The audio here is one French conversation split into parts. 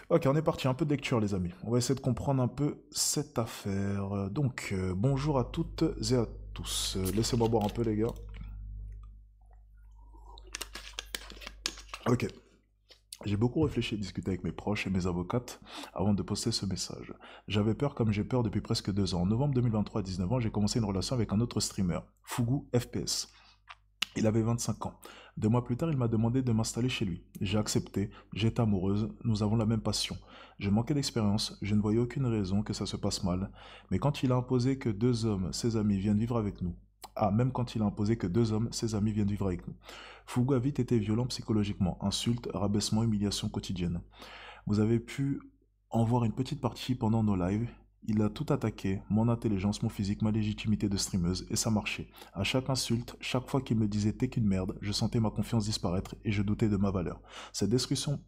Ok, on est parti, un peu de lecture les amis. On va essayer de comprendre un peu cette affaire. Donc, bonjour à toutes et à tous. Laissez-moi boire un peu les gars. Ok. J'ai beaucoup réfléchi et discuté avec mes proches et mes avocates avant de poster ce message. J'avais peur comme j'ai peur depuis presque 2 ans. En novembre 2023 à 19 ans, j'ai commencé une relation avec un autre streamer, Fugu FPS. Il avait 25 ans. 2 mois plus tard, il m'a demandé de m'installer chez lui. J'ai accepté, j'étais amoureuse, nous avons la même passion. Je manquais d'expérience, je ne voyais aucune raison que ça se passe mal. Mais quand il a imposé que 2 hommes, ses amis, viennent vivre avec nous. Ah, même quand il a imposé que 2 hommes, ses amis, viennent vivre avec nous. Fugu a vite été violent psychologiquement, insultes, rabaissements, humiliations quotidiennes. Vous avez pu en voir une petite partie pendant nos lives. Il a tout attaqué, mon intelligence, mon physique, ma légitimité de streameuse, et ça marchait. À chaque insulte, chaque fois qu'il me disait t'es qu'une merde, je sentais ma confiance disparaître et je doutais de ma valeur. Cette destruction,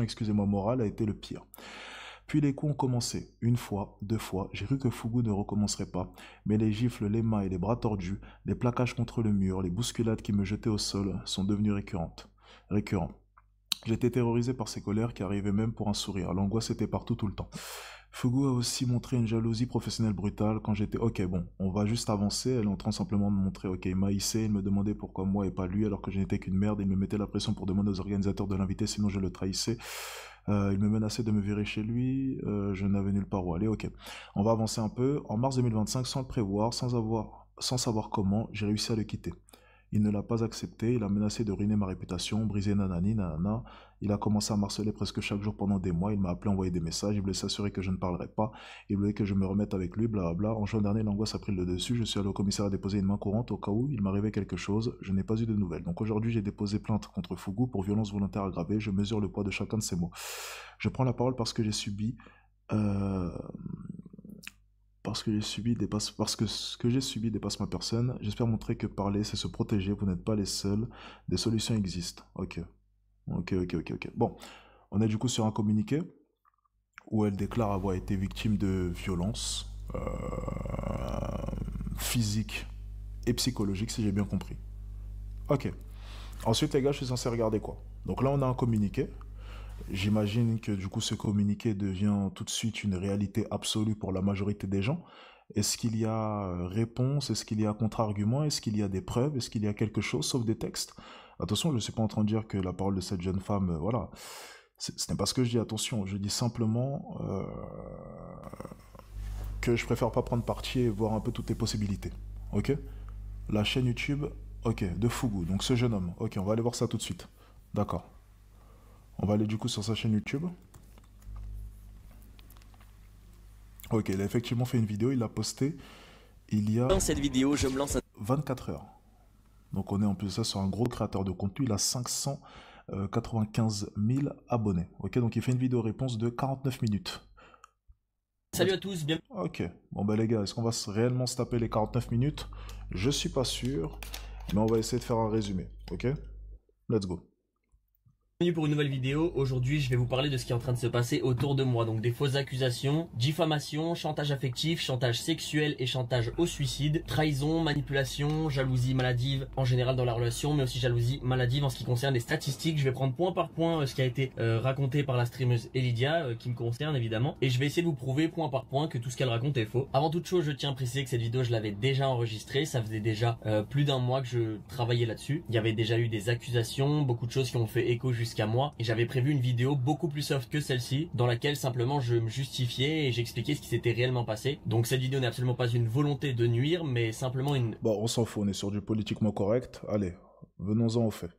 excusez-moi, morale a été le pire. Puis les coups ont commencé. Une fois, 2 fois, j'ai cru que Fugu ne recommencerait pas. Mais les gifles, les mains et les bras tordus, les plaquages contre le mur, les bousculades qui me jetaient au sol sont devenus récurrents. J'étais terrorisé par ces colères qui arrivaient même pour un sourire. L'angoisse était partout tout le temps. Fugu a aussi montré une jalousie professionnelle brutale quand j'étais ok bon, on va juste avancer, elle est en train simplement de me montrer ok, il m'a hissé, il me demandait pourquoi moi et pas lui alors que je n'étais qu'une merde, il me mettait la pression pour demander aux organisateurs de l'inviter sinon je le trahissais. Il me menaçait de me virer chez lui, je n'avais nulle part où aller, ok. On va avancer un peu. En mars 2025, sans le prévoir, sans savoir comment, j'ai réussi à le quitter. Il ne l'a pas accepté, il a menacé de ruiner ma réputation, briser nanani, nanana. Il a commencé à m'harceler presque chaque jour pendant des mois, il m'a appelé, envoyé des messages, il voulait s'assurer que je ne parlerais pas, il voulait que je me remette avec lui, blablabla. En juin dernier, l'angoisse a pris le dessus, je suis allé au commissariat déposer une main courante au cas où il m'arrivait quelque chose, je n'ai pas eu de nouvelles. Donc aujourd'hui, j'ai déposé plainte contre Fugu pour violence volontaire aggravée, je mesure le poids de chacun de ces mots. Je prends la parole parce que j'ai subi... Euh, parce que ce que j'ai subi dépasse ma personne. J'espère montrer que parler, c'est se protéger. Vous n'êtes pas les seuls. Des solutions existent. Ok. Ok. Bon, on est du coup sur un communiqué où elle déclare avoir été victime de violences physiques et psychologiques, si j'ai bien compris. Ok. Ensuite, les gars, je suis censé regarder quoi? Donc là, on a un communiqué. J'imagine que du coup ce communiqué devient tout de suite une réalité absolue pour la majorité des gens. Est-ce qu'il y a réponse? Est-ce qu'il y a contre-argument? Est-ce qu'il y a des preuves? Est-ce qu'il y a quelque chose sauf des textes? Attention, je ne suis pas en train de dire que la parole de cette jeune femme, voilà. Ce n'est pas ce que je dis, attention. Je dis simplement que je préfère pas prendre parti et voir un peu toutes les possibilités. Ok? La chaîne YouTube, ok, de Fugu, donc ce jeune homme. Ok, on va aller voir ça tout de suite. D'accord. On va aller du coup sur sa chaîne YouTube. Ok, il a effectivement fait une vidéo, il l'a postée il y a Dans cette vidéo, je me lance un 24 heures. Donc on est en plus de ça sur un gros créateur de contenu, il a 595 000 abonnés. Ok, donc il fait une vidéo réponse de 49 minutes. salut à tous, bienvenue Ok, bon bah les gars, est-ce qu'on va réellement se taper les 49 minutes? Je suis pas sûr, mais on va essayer de faire un résumé. Ok, let's go. pour une nouvelle vidéo. Aujourd'hui, je vais vous parler de ce qui est en train de se passer autour de moi. Donc des fausses accusations, diffamation, chantage affectif, chantage sexuel et chantage au suicide, trahison, manipulation, jalousie maladive en général dans la relation, mais aussi jalousie maladive en ce qui concerne les statistiques. Je vais prendre point par point ce qui a été raconté par la streameuse Elidia, qui me concerne évidemment, et je vais essayer de vous prouver point par point que tout ce qu'elle raconte est faux. Avant toute chose, je tiens à préciser que cette vidéo, je l'avais déjà enregistrée. Ça faisait déjà plus d'1 mois que je travaillais là-dessus. Il y avait déjà eu des accusations, beaucoup de choses qui ont fait écho jusqu'à moi, et j'avais prévu une vidéo beaucoup plus soft que celle-ci dans laquelle simplement je me justifiais et j'expliquais ce qui s'était réellement passé. Donc cette vidéo n'est absolument pas une volonté de nuire, mais simplement une Bon, on s'en fout, on est sur du politiquement correct. Allez, venons-en au fait.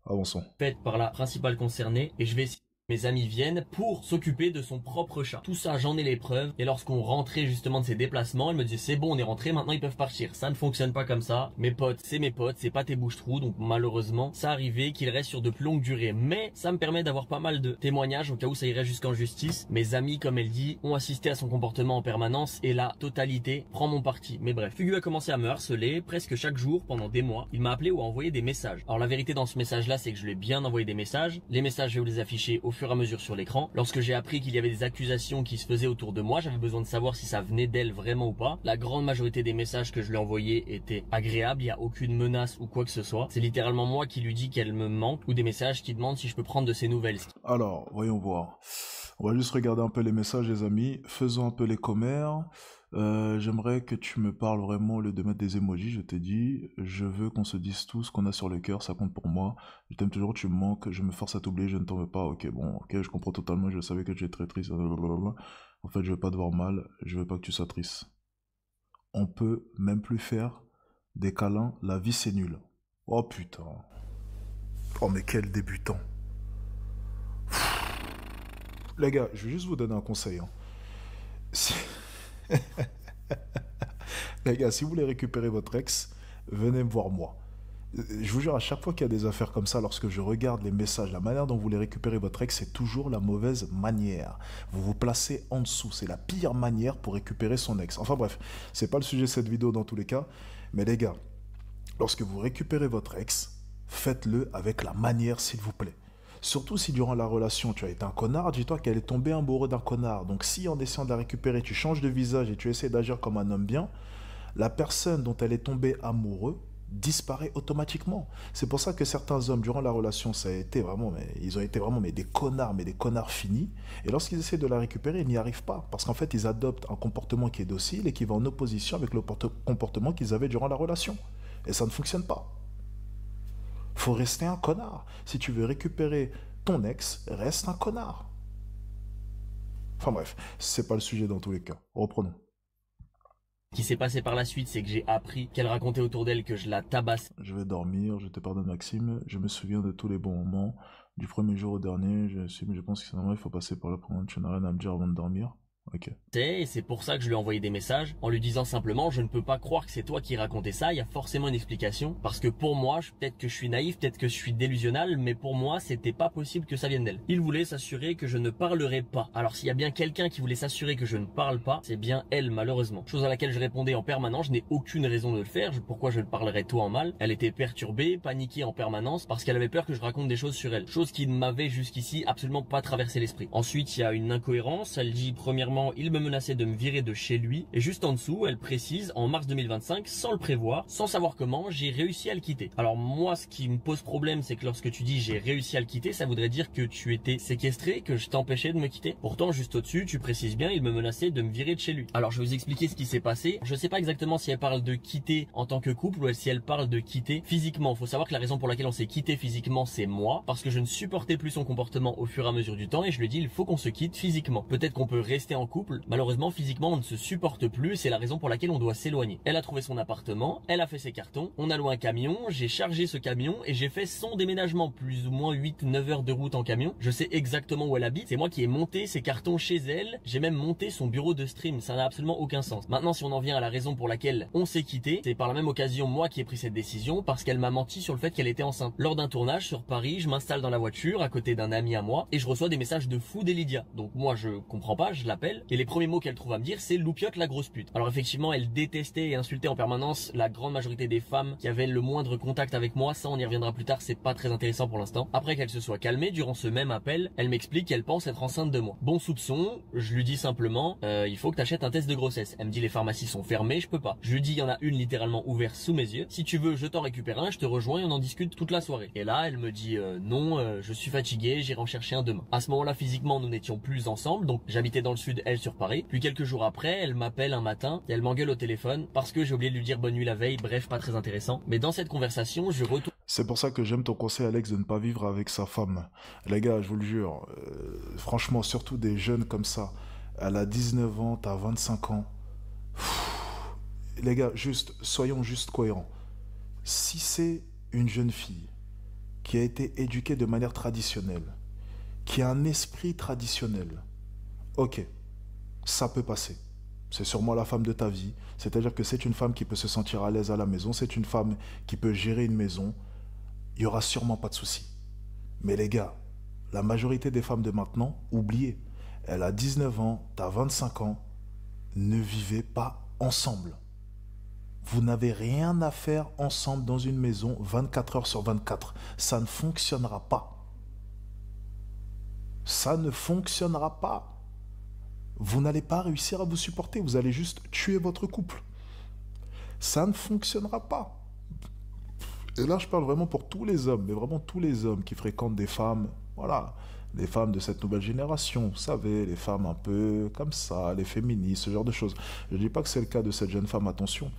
Avançons. faite par la principale concernée, et je vais essayer mes amis viennent pour s'occuper de son propre chat. Tout ça, j'en ai les preuves. Et lorsqu'on rentrait justement de ces déplacements, il me disait c'est bon, on est rentré, maintenant ils peuvent partir. Ça ne fonctionne pas comme ça. Mes potes, c'est pas tes bouches-trous. Donc malheureusement, ça arrivait qu'il reste sur de plus longues durées. Mais ça me permet d'avoir pas mal de témoignages au cas où ça irait jusqu'en justice. Mes amis, comme elle dit, ont assisté à son comportement en permanence et la totalité prend mon parti. Mais bref, Fugu a commencé à me harceler presque chaque jour pendant des mois. Il m'a appelé ou a envoyé des messages. Alors la vérité dans ce message-là, c'est que je lui ai bien envoyé des messages. Les messages, je vais vous les afficher au fur et à mesure sur l'écran. Lorsque j'ai appris qu'il y avait des accusations qui se faisaient autour de moi, j'avais besoin de savoir si ça venait d'elle vraiment ou pas. La grande majorité des messages que je lui ai envoyés étaient agréables, il n'y a aucune menace ou quoi que ce soit. C'est littéralement moi qui lui dis qu'elle me manque ou des messages qui demandent si je peux prendre de ses nouvelles. Alors, voyons voir. On va juste regarder un peu les messages, les amis. Faisons un peu les commères. J'aimerais que tu me parles vraiment au lieu de mettre des emojis. Je t'ai dit, je veux qu'on se dise tout ce qu'on a sur le cœur, ça compte pour moi. Je t'aime toujours, tu me manques, je me force à t'oublier, je ne t'en veux pas. Ok, bon, ok, je comprends totalement, je savais que tu es très triste. Blablabla. En fait, je veux pas te voir mal, je veux pas que tu sois triste. On peut même plus faire des câlins, la vie c'est nul. Oh putain. Oh mais quel débutant. Les gars, je vais juste vous donner un conseil. Hein. Si- Les gars, si vous voulez récupérer votre ex, venez me voir moi. Je vous jure, à chaque fois qu'il y a des affaires comme ça, lorsque je regarde les messages, la manière dont vous voulez récupérer votre ex, c'est toujours la mauvaise manière. Vous vous placez en dessous. C'est la pire manière pour récupérer son ex. Enfin bref, c'est pas le sujet de cette vidéo dans tous les cas. Mais les gars, lorsque vous récupérez votre ex, faites-le avec la manière, s'il vous plaît. Surtout si durant la relation tu as été un connard, dis-toi qu'elle est tombée amoureuse d'un connard. Donc si en essayant de la récupérer, tu changes de visage et tu essaies d'agir comme un homme bien, la personne dont elle est tombée amoureuse disparaît automatiquement. C'est pour ça que certains hommes durant la relation, ça a été vraiment, ils ont été vraiment mais des connards finis. Et lorsqu'ils essaient de la récupérer, ils n'y arrivent pas. Parce qu'en fait, ils adoptent un comportement qui est docile et qui va en opposition avec le comportement qu'ils avaient durant la relation. Et ça ne fonctionne pas. Faut rester un connard. Si tu veux récupérer ton ex, reste un connard. Enfin bref, c'est pas le sujet dans tous les cas. Reprenons. Ce qui s'est passé par la suite, c'est que j'ai appris qu'elle racontait autour d'elle que je la tabassais. Je vais dormir, je te pardonne Maxime. Je me souviens de tous les bons moments. Du premier jour au dernier, je pense que c'est normal, il faut passer par là pour moi. Tu n'as rien à me dire avant de dormir. Ok. Et c'est pour ça que je lui ai envoyé des messages en lui disant simplement je ne peux pas croire que c'est toi qui racontais ça, il y a forcément une explication parce que pour moi, peut-être que je suis naïf, peut-être que je suis délusionnal, mais pour moi c'était pas possible que ça vienne d'elle. Il voulait s'assurer que je ne parlerai pas. Alors s'il y a bien quelqu'un qui voulait s'assurer que je ne parle pas, c'est bien elle malheureusement. Chose à laquelle je répondais en permanence, je n'ai aucune raison de le faire, pourquoi je le parlerais toi en mal. Elle était perturbée, paniquée en permanence parce qu'elle avait peur que je raconte des choses sur elle, chose qui ne m'avait jusqu'ici absolument pas traversé l'esprit. Ensuite il y a une incohérence, elle dit premièrement il me menaçait de me virer de chez lui et juste en dessous elle précise en mars 2025 sans le prévoir, sans savoir comment, j'ai réussi à le quitter. Alors moi ce qui me pose problème c'est que lorsque tu dis j'ai réussi à le quitter, ça voudrait dire que tu étais séquestré, que je t'empêchais de me quitter. Pourtant juste au-dessus tu précises bien il me menaçait de me virer de chez lui. Alors je vais vous expliquer ce qui s'est passé. Je sais pas exactement si elle parle de quitter en tant que couple ou si elle parle de quitter physiquement. Faut savoir que la raison pour laquelle on s'est quitté physiquement c'est moi, parce que je ne supportais plus son comportement au fur et à mesure du temps et je lui ai dit il faut qu'on se quitte physiquement. Peut-être qu'on peut rester en couple. Malheureusement, physiquement, on ne se supporte plus, c'est la raison pour laquelle on doit s'éloigner. Elle a trouvé son appartement, elle a fait ses cartons, on a loué un camion, j'ai chargé ce camion et j'ai fait son déménagement, plus ou moins 8-9 heures de route en camion. Je sais exactement où elle habite, c'est moi qui ai monté ses cartons chez elle, j'ai même monté son bureau de stream, ça n'a absolument aucun sens. Maintenant, si on en vient à la raison pour laquelle on s'est quitté, c'est par la même occasion moi qui ai pris cette décision parce qu'elle m'a menti sur le fait qu'elle était enceinte. Lors d'un tournage sur Paris, je m'installe dans la voiture à côté d'un ami à moi et je reçois des messages de fou d'Elydia. Donc moi je comprends pas, je l'appelle et les premiers mots qu'elle trouve à me dire c'est loupiote la grosse pute. Alors effectivement elle détestait et insultait en permanence la grande majorité des femmes qui avaient le moindre contact avec moi, ça on y reviendra plus tard, c'est pas très intéressant pour l'instant. Après qu'elle se soit calmée, durant ce même appel, elle m'explique qu'elle pense être enceinte de moi. Bon soupçon, je lui dis simplement il faut que t'achètes un test de grossesse. Elle me dit les pharmacies sont fermées, je peux pas. Je lui dis il y en a une littéralement ouverte sous mes yeux, si tu veux je t'en récupère un, je te rejoins et on en discute toute la soirée. Et là elle me dit non, je suis fatigué, j'irai en chercher un demain. À ce moment là physiquement nous n'étions plus ensemble, donc j'habitais dans le sud, elle sur Paris. Puis quelques jours après, elle m'appelle un matin et elle m'engueule au téléphone parce que j'ai oublié de lui dire bonne nuit la veille, bref, pas très intéressant. Mais dans cette conversation, je retourne. C'est pour ça que j'aime ton conseil, Alex, de ne pas vivre avec sa femme. Les gars, je vous le jure, franchement, surtout des jeunes comme ça. Elle a 19 ans, t'as 25 ans. Les gars, soyons juste cohérents. Si c'est une jeune fille qui a été éduquée de manière traditionnelle, qui a un esprit traditionnel, ok, ça peut passer. C'est sûrement la femme de ta vie. C'est-à-dire que c'est une femme qui peut se sentir à l'aise à la maison. C'est une femme qui peut gérer une maison. Il n'y aura sûrement pas de souci. Mais les gars, la majorité des femmes de maintenant, oubliez. Elle a 19 ans, t'as 25 ans. Ne vivez pas ensemble. Vous n'avez rien à faire ensemble dans une maison 24 heures sur 24. Ça ne fonctionnera pas. Ça ne fonctionnera pas. Vous n'allez pas réussir à vous supporter, vous allez juste tuer votre couple. Ça ne fonctionnera pas. Et là, je parle vraiment pour tous les hommes, mais vraiment tous les hommes qui fréquentent des femmes, voilà, les femmes de cette nouvelle génération, vous savez, les femmes un peu comme ça, les féministes, ce genre de choses. Je ne dis pas que c'est le cas de cette jeune femme, attention,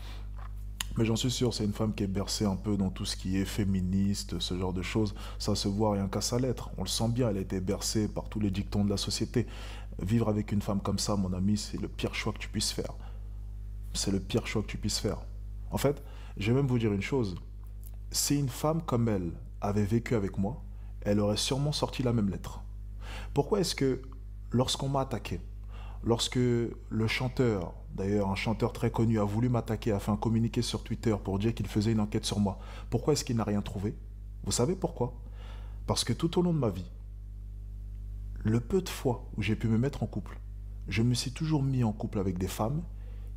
mais j'en suis sûr, c'est une femme qui est bercée un peu dans tout ce qui est féministe, ce genre de choses. Ça se voit rien qu'à sa lettre. On le sent bien, elle a été bercée par tous les dictons de la société. Vivre avec une femme comme ça, mon ami, c'est le pire choix que tu puisses faire. C'est le pire choix que tu puisses faire. En fait, je vais même vous dire une chose. Si une femme comme elle avait vécu avec moi, elle aurait sûrement sorti la même lettre. Pourquoi est-ce que lorsqu'on m'a attaqué, lorsque le chanteur, d'ailleurs un chanteur très connu, a voulu m'attaquer afin de communiquer sur Twitter pour dire qu'il faisait une enquête sur moi, pourquoi est-ce qu'il n'a rien trouvé? Vous savez pourquoi? Parce que tout au long de ma vie, le peu de fois où j'ai pu me mettre en couple, je me suis toujours mis en couple avec des femmes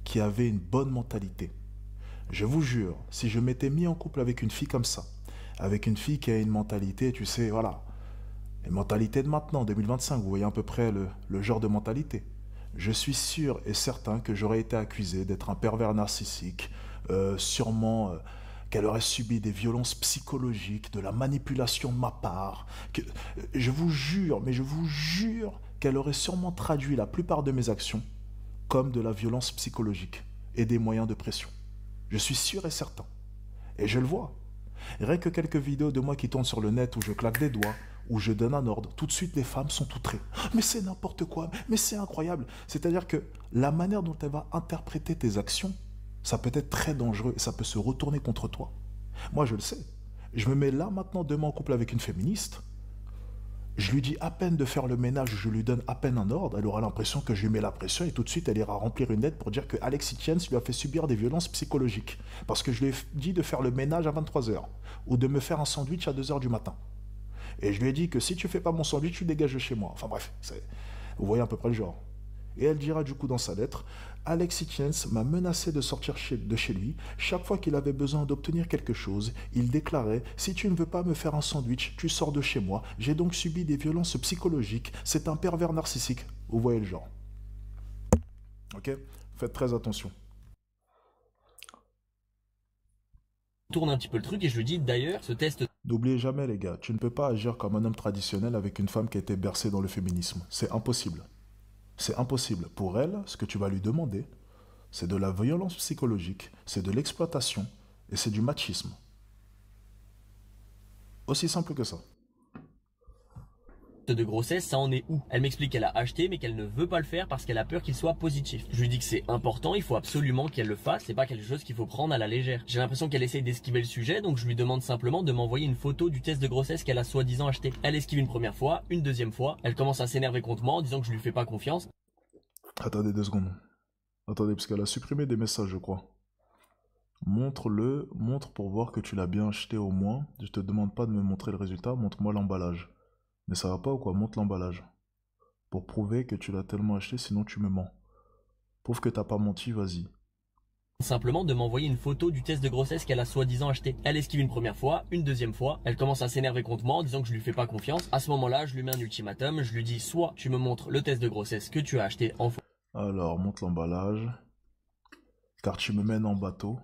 qui avaient une bonne mentalité. Je vous jure, si je m'étais mis en couple avec une fille comme ça, avec une fille qui a une mentalité, tu sais, voilà, les mentalités de maintenant, 2025, vous voyez à peu près le genre de mentalité. Je suis sûr et certain que j'aurais été accusé d'être un pervers narcissique, sûrement qu'elle aurait subi des violences psychologiques, de la manipulation de ma part. Je vous jure, mais je vous jure qu'elle aurait sûrement traduit la plupart de mes actions comme de la violence psychologique et des moyens de pression. Je suis sûr et certain. Et je le vois. Rien que quelques vidéos de moi qui tournent sur le net où je claque des doigts, où je donne un ordre, tout de suite les femmes sont outrées. Mais c'est n'importe quoi, mais c'est incroyable. C'est-à-dire que la manière dont elle va interpréter tes actions, ça peut être très dangereux et ça peut se retourner contre toi. Moi je le sais. Je me mets là maintenant demain en couple avec une féministe. Je lui dis à peine de faire le ménage, je lui donne à peine un ordre, elle aura l'impression que je lui mets la pression et tout de suite elle ira remplir une lettre pour dire que Alexis Tiens lui a fait subir des violences psychologiques. Parce que je lui ai dit de faire le ménage à 23h ou de me faire un sandwich à 2h du matin. Et je lui ai dit que si tu fais pas mon sandwich, tu dégages de chez moi. Enfin bref, vous voyez à peu près le genre. Et elle dira du coup dans sa lettre, Alexis Tiens m'a menacé de sortir de chez lui. Chaque fois qu'il avait besoin d'obtenir quelque chose, il déclarait, si tu ne veux pas me faire un sandwich, tu sors de chez moi. J'ai donc subi des violences psychologiques. C'est un pervers narcissique. Vous voyez le genre. Ok? Faites très attention. Tourne un petit peu le truc et je lui dis d'ailleurs, ce test... N'oubliez jamais les gars, tu ne peux pas agir comme un homme traditionnel avec une femme qui a été bercée dans le féminisme. C'est impossible. C'est impossible. Pour elle, ce que tu vas lui demander, c'est de la violence psychologique, c'est de l'exploitation et c'est du machisme. Aussi simple que ça. de grossesse, ça en est où? Elle m'explique qu'elle a acheté mais qu'elle ne veut pas le faire parce qu'elle a peur qu'il soit positif. Je lui dis que c'est important, il faut absolument qu'elle le fasse, c'est pas quelque chose qu'il faut prendre à la légère. J'ai l'impression qu'elle essaye d'esquiver le sujet, donc je lui demande simplement de m'envoyer une photo du test de grossesse qu'elle a soi-disant acheté. Elle esquive une première fois, une deuxième fois, elle commence à s'énerver contre moi en disant que je lui fais pas confiance. Attendez 2 secondes. Attendez, parce qu'elle a supprimé des messages, je crois. Montre-le, montre pour voir que tu l'as bien acheté au moins. Je te demande pas de me montrer le résultat, montre-moi l'emballage. Mais ça va pas ou quoi? Montre l'emballage. Pour prouver que tu l'as tellement acheté, sinon tu me mens. Prouve que t'as pas menti, vas-y. Simplement de m'envoyer une photo du test de grossesse qu'elle a soi-disant acheté. Elle esquive une première fois, une deuxième fois, elle commence à s'énerver contre moi en disant que je lui fais pas confiance. À ce moment-là, je lui mets un ultimatum, je lui dis soit tu me montres le test de grossesse que tu as acheté en Alors, montre l'emballage. Car tu me mènes en bateau.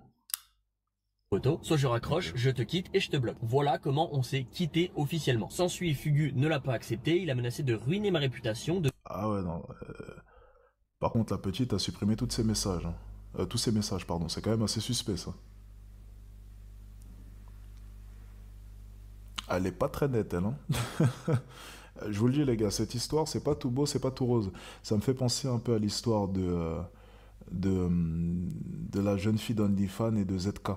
photo, soit je raccroche, je te quitte et je te bloque. Voilà comment on s'est quitté officiellement. S'ensuit, Fugu ne l'a pas accepté, il a menacé de ruiner ma réputation, de... Ah ouais, non. Par contre, la petite a supprimé tous ces messages. Tous ces messages, pardon. C'est quand même assez suspect, ça. Elle est pas très nette, elle, hein. Je vous le dis, les gars, cette histoire, c'est pas tout beau, c'est pas tout rose. Ça me fait penser un peu à l'histoire de la jeune fille d'OnlyFans et de ZK,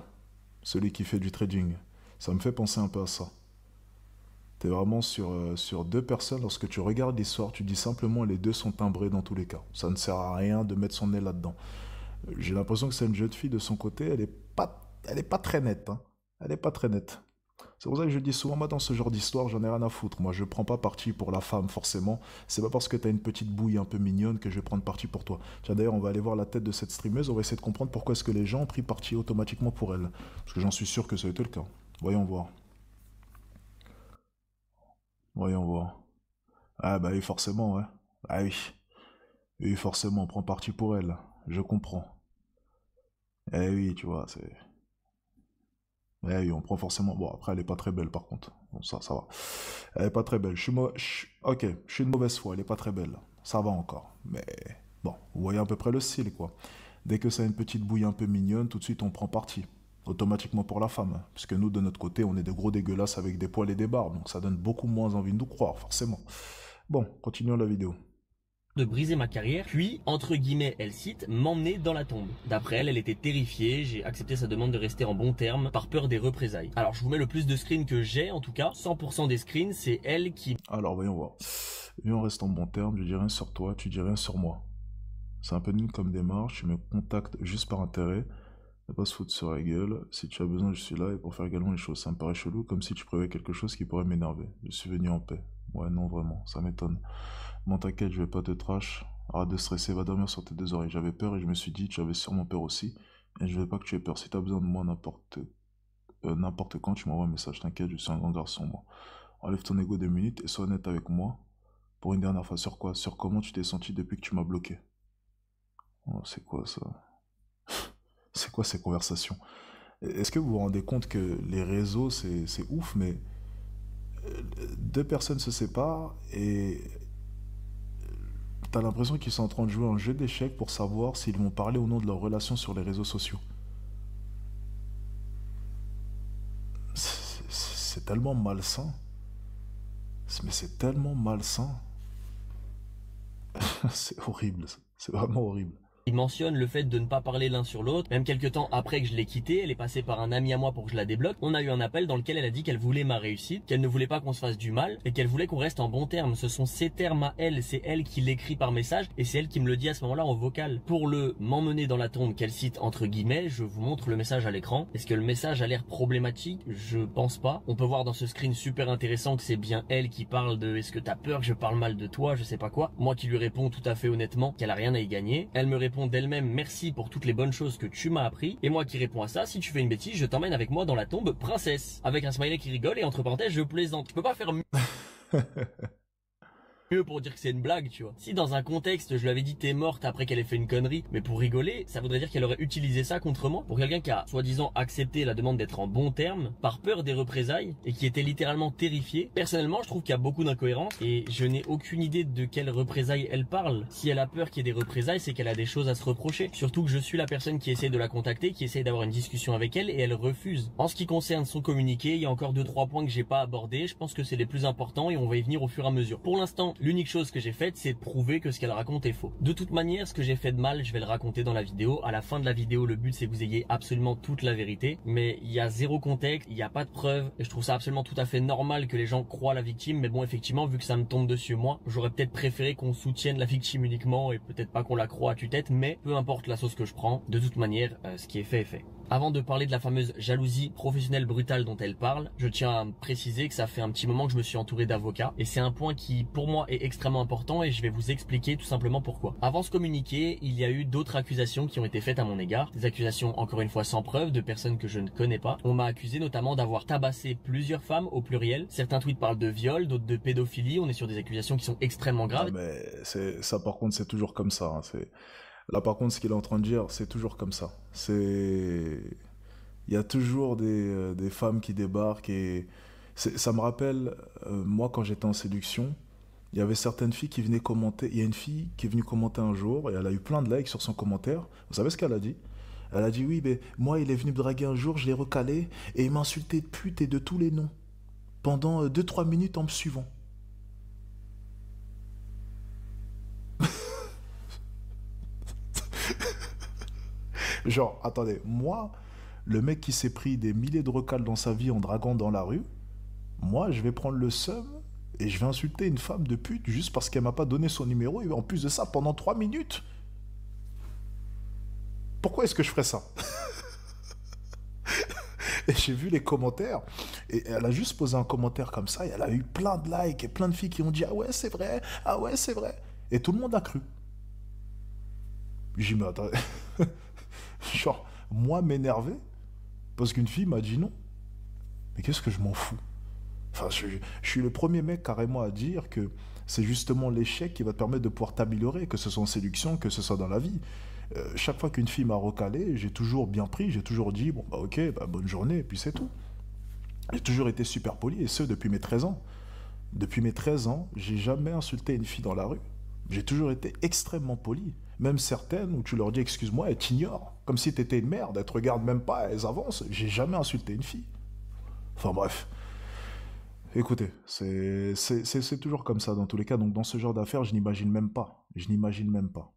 celui qui fait du trading. Ça me fait penser un peu à ça. T'es vraiment sur deux personnes. Lorsque tu regardes l'histoire, tu dis simplement les deux sont timbrés dans tous les cas. Ça ne sert à rien de mettre son nez là-dedans. J'ai l'impression que c'est une jeune fille de son côté. Elle est pas très nette, hein. Elle est pas très nette. C'est pour ça que je dis souvent, moi, dans ce genre d'histoire, j'en ai rien à foutre. Moi, je prends pas parti pour la femme, forcément. C'est pas parce que t'as une petite bouille un peu mignonne que je vais prendre parti pour toi. Tiens, d'ailleurs, on va aller voir la tête de cette streameuse. On va essayer de comprendre pourquoi est-ce que les gens ont pris parti automatiquement pour elle. Parce que j'en suis sûr que ça a été le cas. Voyons voir. Voyons voir. Ah bah oui, forcément, ouais. Ah oui. Oui, forcément, on prend parti pour elle. Je comprends. Eh oui, tu vois, c'est... Eh oui, on prend forcément... Bon, après, elle est pas très belle, par contre. Bon, ça va. Elle est pas très belle. Ok, je suis une mauvaise foi, elle est pas très belle. Ça va encore. Mais bon, vous voyez à peu près le style, quoi. Dès que ça a une petite bouille un peu mignonne, tout de suite, on prend parti. Automatiquement pour la femme. Puisque nous, de notre côté, on est des gros dégueulasses avec des poils et des barbes. Donc ça donne beaucoup moins envie de nous croire, forcément. Bon, continuons la vidéo. De briser ma carrière, puis, entre guillemets, elle cite, m'emmener dans la tombe. D'après elle, elle était terrifiée, j'ai accepté sa demande de rester en bons termes, par peur des représailles. Alors je vous mets le plus de screens que j'ai, en tout cas, 100% des screens, c'est elle qui... Alors, voyons voir. Et on reste en bon terme, je dis rien sur toi, tu dis rien sur moi. C'est un peu nul comme démarche, tu me contactes juste par intérêt, ne pas se foutre sur la gueule, si tu as besoin je suis là et pour faire également les choses, ça me paraît chelou comme si tu prévoyais quelque chose qui pourrait m'énerver. Je suis venu en paix. Ouais non vraiment, ça m'étonne. Bon t'inquiète, je vais pas te trash, arrête de stresser, va dormir sur tes deux oreilles. J'avais peur et je me suis dit, tu avais sûrement peur aussi, et je veux pas que tu aies peur. Si tu as besoin de moi n'importe quand, tu m'envoies un message, t'inquiète, je suis un grand garçon moi. Enlève ton ego 2 minutes et sois honnête avec moi. Pour une dernière fois, sur quoi? Sur comment tu t'es senti depuis que tu m'as bloqué? Oh, c'est quoi ça? C'est quoi ces conversations? Est-ce que vous vous rendez compte que les réseaux, c'est ouf, mais deux personnes se séparent et t'as l'impression qu'ils sont en train de jouer un jeu d'échecs pour savoir s'ils vont parler ou non de leur relation sur les réseaux sociaux. C'est tellement malsain. Mais c'est tellement malsain. C'est horrible. C'est vraiment horrible. Il mentionne le fait de ne pas parler l'un sur l'autre. Même quelques temps après que je l'ai quittée, elle est passée par un ami à moi pour que je la débloque. On a eu un appel dans lequel elle a dit qu'elle voulait ma réussite, qu'elle ne voulait pas qu'on se fasse du mal et qu'elle voulait qu'on reste en bons termes. Ce sont ses termes à elle, c'est elle qui l'écrit par message et c'est elle qui me le dit à ce moment-là en vocal. Pour le m'emmener dans la tombe qu'elle cite entre guillemets, je vous montre le message à l'écran. Est-ce que le message a l'air problématique? Je pense pas. On peut voir dans ce screen super intéressant que c'est bien elle qui parle de est-ce que t'as peur que je parle mal de toi, je sais pas quoi. Moi qui lui réponds tout à fait honnêtement qu'elle a rien à y gagner. Elle me répond d'elle-même merci pour toutes les bonnes choses que tu m'as appris. Et moi qui réponds à ça, si tu fais une bêtise, je t'emmène avec moi dans la tombe princesse. Avec un smiley qui rigole et entre parenthèses, je plaisante. Je peux pas faire mieux pour dire que c'est une blague, tu vois. Si dans un contexte, je lui avais dit t'es morte après qu'elle ait fait une connerie, mais pour rigoler, ça voudrait dire qu'elle aurait utilisé ça contre moi. Pour quelqu'un qui a, soi-disant, accepté la demande d'être en bon terme, par peur des représailles, et qui était littéralement terrifié, personnellement, je trouve qu'il y a beaucoup d'incohérences, et je n'ai aucune idée de quelles représailles elle parle. Si elle a peur qu'il y ait des représailles, c'est qu'elle a des choses à se reprocher. Surtout que je suis la personne qui essaie de la contacter, qui essaie d'avoir une discussion avec elle, et elle refuse. En ce qui concerne son communiqué, il y a encore 2-3 points que j'ai pas abordés, je pense que c'est les plus importants, et on va y venir au fur et à mesure. Pour l'instant, l'unique chose que j'ai faite, c'est de prouver que ce qu'elle raconte est faux. De toute manière, ce que j'ai fait de mal, je vais le raconter dans la vidéo. À la fin de la vidéo, le but c'est que vous ayez absolument toute la vérité. Mais il y a zéro contexte, il n'y a pas de preuves. Et je trouve ça absolument tout à fait normal que les gens croient la victime. Mais bon, effectivement, vu que ça me tombe dessus moi, j'aurais peut-être préféré qu'on soutienne la victime uniquement et peut-être pas qu'on la croie à tue-tête. Mais peu importe la sauce que je prends, de toute manière, ce qui est fait est fait. Avant de parler de la fameuse jalousie professionnelle brutale dont elle parle, je tiens à préciser que ça fait un petit moment que je me suis entouré d'avocats et c'est un point qui pour moi est extrêmement important et je vais vous expliquer tout simplement pourquoi. Avant ce communiqué, il y a eu d'autres accusations qui ont été faites à mon égard, des accusations encore une fois sans preuve de personnes que je ne connais pas. On m'a accusé notamment d'avoir tabassé plusieurs femmes au pluriel. Certains tweets parlent de viol, d'autres de pédophilie. On est sur des accusations qui sont extrêmement graves. Ah, mais ça par contre c'est toujours comme ça. Là, par contre, ce qu'il est en train de dire, c'est toujours comme ça. Il y a toujours des femmes qui débarquent et... Ça me rappelle, moi, quand j'étais en séduction, il y avait certaines filles qui venaient commenter. Il y a une fille qui est venue commenter un jour et elle a eu plein de likes sur son commentaire. Vous savez ce qu'elle a dit? Elle a dit, oui, mais moi, il est venu me draguer un jour, je l'ai recalé et il m'a insulté de pute et de tous les noms pendant 2-3 minutes en me suivant. Genre, attendez, moi, le mec qui s'est pris des milliers de recals dans sa vie en draguant dans la rue, moi, je vais prendre le seum et je vais insulter une femme de pute juste parce qu'elle m'a pas donné son numéro et en plus de ça, pendant 3 minutes. Pourquoi est-ce que je ferais ça? Et j'ai vu les commentaires et elle a juste posé un commentaire comme ça et elle a eu plein de likes et plein de filles qui ont dit ah ouais, c'est vrai, ah ouais, c'est vrai. Et tout le monde a cru. J'ai dit mais attends... Genre, moi m'énerver parce qu'une fille m'a dit non. Mais qu'est-ce que je m'en fous? Enfin, je suis le premier mec carrément à dire que c'est justement l'échec qui va te permettre de pouvoir t'améliorer, que ce soit en séduction, que ce soit dans la vie. Chaque fois qu'une fille m'a recalé, j'ai toujours bien pris, j'ai toujours dit, bon bah ok, bah, bonne journée, et puis c'est tout. J'ai toujours été super poli, et ce depuis mes 13 ans. Depuis mes 13 ans, j'ai jamais insulté une fille dans la rue. J'ai toujours été extrêmement poli. Même certaines où tu leur dis excuse-moi, elles t'ignorent. Comme si t'étais une merde, elles te regardent même pas, elles avancent. J'ai jamais insulté une fille. Enfin bref. Écoutez, c'est toujours comme ça dans tous les cas. Donc dans ce genre d'affaires, je n'imagine même pas. Je n'imagine même pas.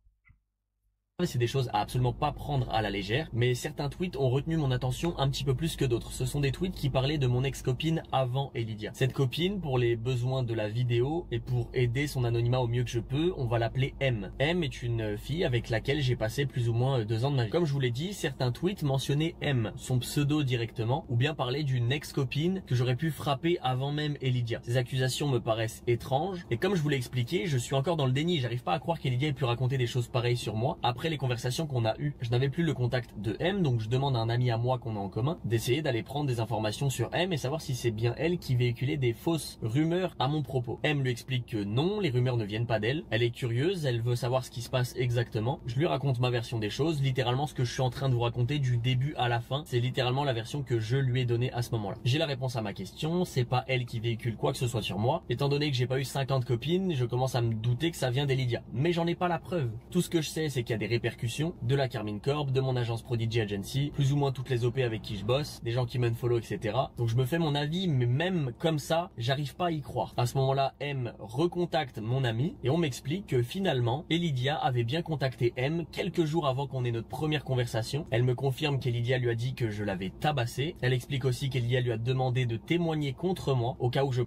C'est des choses à absolument pas prendre à la légère, mais certains tweets ont retenu mon attention un petit peu plus que d'autres. Ce sont des tweets qui parlaient de mon ex-copine avant Elidia. Cette copine, pour les besoins de la vidéo et pour aider son anonymat au mieux que je peux, on va l'appeler M. M est une fille avec laquelle j'ai passé plus ou moins 2 ans de ma vie. Comme je vous l'ai dit, certains tweets mentionnaient M, son pseudo directement, ou bien parlaient d'une ex-copine que j'aurais pu frapper avant même Elidia. Ces accusations me paraissent étranges, et comme je vous l'ai expliqué, je suis encore dans le déni. J'arrive pas à croire qu'Elidia ait pu raconter des choses pareilles sur moi. Après les conversations qu'on a eues, je n'avais plus le contact de M, donc je demande à un ami à moi qu'on a en commun d'essayer d'aller prendre des informations sur M et savoir si c'est bien elle qui véhiculait des fausses rumeurs à mon propos. M lui explique que non, les rumeurs ne viennent pas d'elle. Elle est curieuse, elle veut savoir ce qui se passe exactement. Je lui raconte ma version des choses, littéralement ce que je suis en train de vous raconter du début à la fin. C'est littéralement la version que je lui ai donnée à ce moment-là. J'ai la réponse à ma question, c'est pas elle qui véhicule quoi que ce soit sur moi. Étant donné que j'ai pas eu 50 copines, je commence à me douter que ça vient d'Elidia. Mais j'en ai pas la preuve. Tout ce que je sais, c'est qu'il y a des répercussions de la Carmine Corp, de mon agence Prodigy Agency, plus ou moins toutes les OP avec qui je bosse, des gens qui m'unfollow, etc. Donc je me fais mon avis, mais même comme ça, j'arrive pas à y croire. À ce moment-là, M recontacte mon ami et on m'explique que finalement, Elidia avait bien contacté M quelques jours avant qu'on ait notre première conversation. Elle me confirme qu'Elidia lui a dit que je l'avais tabassé. Elle explique aussi qu'Elidia lui a demandé de témoigner contre moi au cas où je...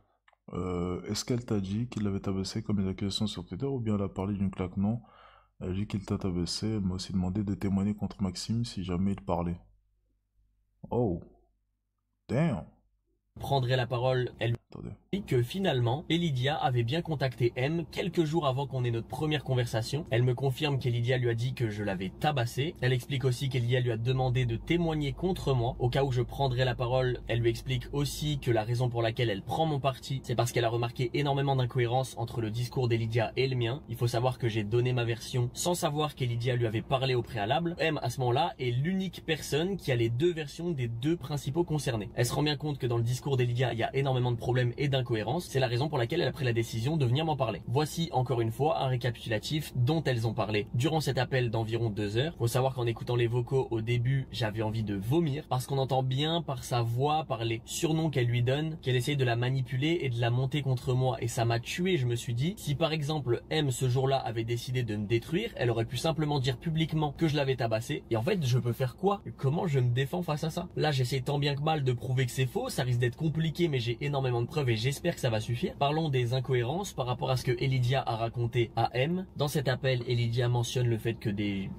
Est-ce qu'elle t'a dit qu'il l'avait tabassé comme les accusations sur Twitter ou bien elle a parlé d'une claque? Non. Elle a dit qu'il t'a tabassé, elle m'a aussi demandé de témoigner contre Maxime si jamais il parlait. Oh, damn. prendrai la parole, elle Attendez. dit que finalement, Elidia avait bien contacté M quelques jours avant qu'on ait notre première conversation. Elle me confirme qu'Elidia lui a dit que je l'avais tabassé. Elle explique aussi qu'Elidia lui a demandé de témoigner contre moi. Au cas où je prendrai la parole, elle lui explique aussi que la raison pour laquelle elle prend mon parti, c'est parce qu'elle a remarqué énormément d'incohérences entre le discours d'Elidia et le mien. Il faut savoir que j'ai donné ma version sans savoir qu'Elidia lui avait parlé au préalable. M, à ce moment-là, est l'unique personne qui a les deux versions des deux principaux concernés. Elle se rend bien compte que dans le discours d'Elidia, il y a énormément de problèmes et d'incohérences. C'est la raison pour laquelle elle a pris la décision de venir m'en parler. Voici encore une fois un récapitulatif dont elles ont parlé durant cet appel d'environ 2 heures. Faut savoir qu'en écoutant les vocaux au début, j'avais envie de vomir parce qu'on entend bien par sa voix, par les surnoms qu'elle lui donne, qu'elle essaye de la manipuler et de la monter contre moi. Et ça m'a tué. Je me suis dit, si par exemple M ce jour-là avait décidé de me détruire, elle aurait pu simplement dire publiquement que je l'avais tabassé. Et en fait, je peux faire quoi? Comment je me défends face à ça? Là, j'essaie tant bien que mal de prouver que c'est faux. Ça risque d'être compliqué, mais j'ai énormément de preuves et j'espère que ça va suffire. Parlons des incohérences par rapport à ce que Elidia a raconté à M. Dans cet appel, Elidia mentionne le fait que des